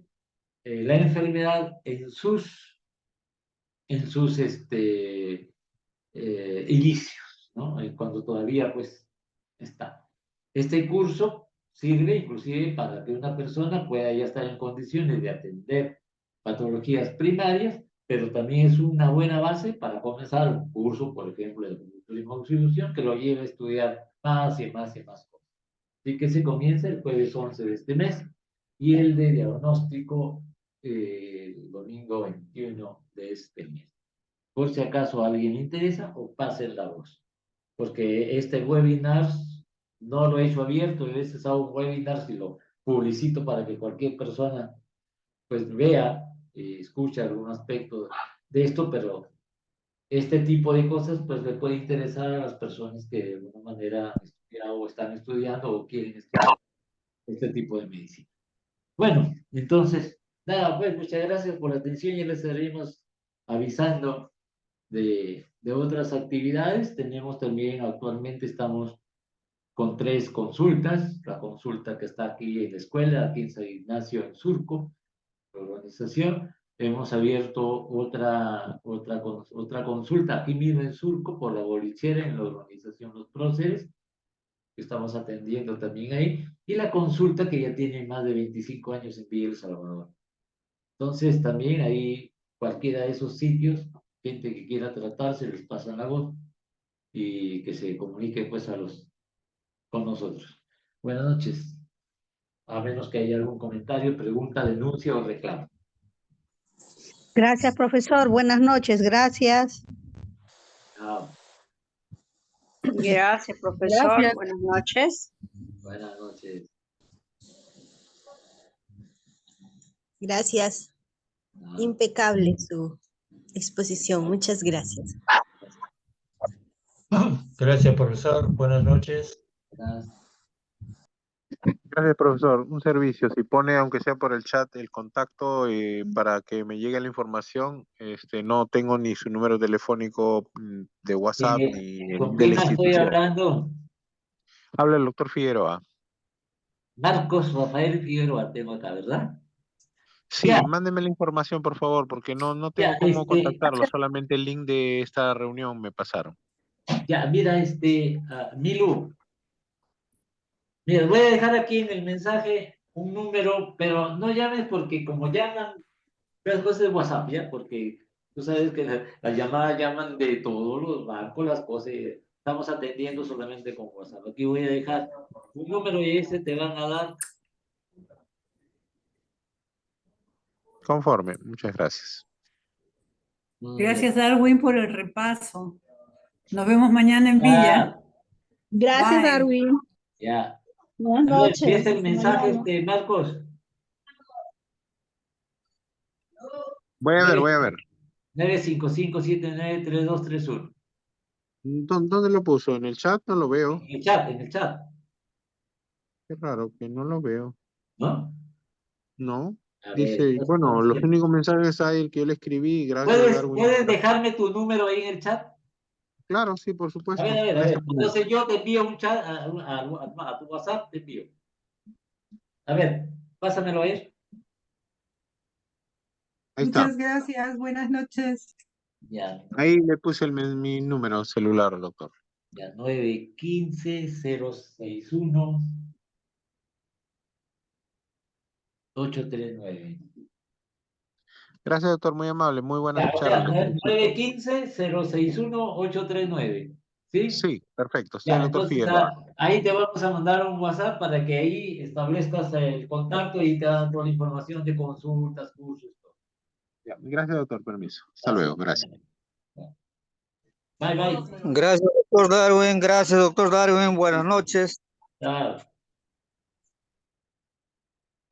la enfermedad en sus inicios, ¿no? Cuando todavía pues está. Este curso sirve inclusive para que una persona pueda ya estar en condiciones de atender patologías primarias, pero también es una buena base para comenzar un curso, por ejemplo, de distribución que lo lleve a estudiar más y más y más cosas. Así que se comienza el jueves 11 de este mes y el de diagnóstico el domingo 21 de este mes. Por si acaso a alguien le interesa o pasen la voz, porque este webinar no lo he hecho abierto, a veces hago un webinar y lo publicito para que cualquier persona pues vea y escuche algún aspecto de esto, pero este tipo de cosas pues le puede interesar a las personas que de alguna manera han estudiado o están estudiando o quieren estudiar este tipo de medicina. Bueno, entonces, nada, pues muchas gracias por la atención y les estaremos avisando de otras actividades. Tenemos también, actualmente estamos con 3 consultas, la consulta que está aquí en la escuela, aquí en San Ignacio, en Surco, la organización. Hemos abierto otra consulta aquí mismo en Surco por la bolichera en la organización Los Próceres, que estamos atendiendo también ahí, y la consulta que ya tiene más de 25 años en Villa El Salvador. Entonces, también ahí, cualquiera de esos sitios, gente que quiera tratarse, les pasan la voz y que se comunique pues con nosotros. Buenas noches. A menos que haya algún comentario, pregunta, denuncia o reclamo. Gracias, profesor. Buenas noches. Gracias. Ah, Gracias, profesor. Gracias. Buenas noches. buenas noches. Gracias. Ah, Impecable su exposición. Muchas gracias. Gracias, profesor. Buenas noches. gracias. Gracias, profesor. Un servicio, si pone, aunque sea por el chat, el contacto para que me llegue la información, no tengo ni su número telefónico de WhatsApp ni ¿Con de quién la más estoy institución. hablando? Habla el doctor Figueroa. Marcos Rafael Figueroa tengo acá, ¿verdad? Sí, Ya, mándeme la información, por favor, porque no ya, tengo cómo contactarlo, solamente el link de esta reunión me pasaron. ya, mira, Milu, mira, voy a dejar aquí en el mensaje un número, pero no llames porque como llaman, las cosas de WhatsApp, ¿ya? Porque tú sabes que las llamadas llaman de todos los bancos, las cosas, y estamos atendiendo solamente con WhatsApp. Aquí voy a dejar un número y ese te van a dar. Conforme, muchas gracias. Gracias, Darwin, por el repaso. Nos vemos mañana en Villa. Gracias, Bye. Darwin. Ya. Buenas A ver, noches. empieza el Hasta mensaje, mañana. Marcos. Voy a ver. 955793231. ¿Dónde lo puso? ¿En el chat? No lo veo. En el chat, Qué raro que no lo veo. ¿no? No. A ver, Dice, bueno, los únicos mensajes hay el que yo le escribí, gracias Darwin. ¿puedes dejarme tu número ahí en el chat? Claro, sí, por supuesto. A ver. Ahí está. Entonces yo te envío un chat a tu WhatsApp, te envío. A ver, pásamelo ahí. Ahí está. Muchas gracias. Buenas noches. Ya, Ahí le puse mi número celular, doctor. ya, 915-061-839. Gracias, doctor, muy amable. Muy buena Ya, su o sea, charla, lo felicito. 915-061-839. ¿Sí? Sí, perfecto. Soy el Ya, doctor entonces Figueroa. ahí te vamos a mandar un WhatsApp para que ahí establezcas el contacto y te dan toda la información de consultas, cursos, todo. Ya, gracias, doctor. Permiso. Hasta luego. Gracias. Bye, bye. Gracias, doctor Darwin. Gracias, doctor Darwin. Buenas noches. Chao.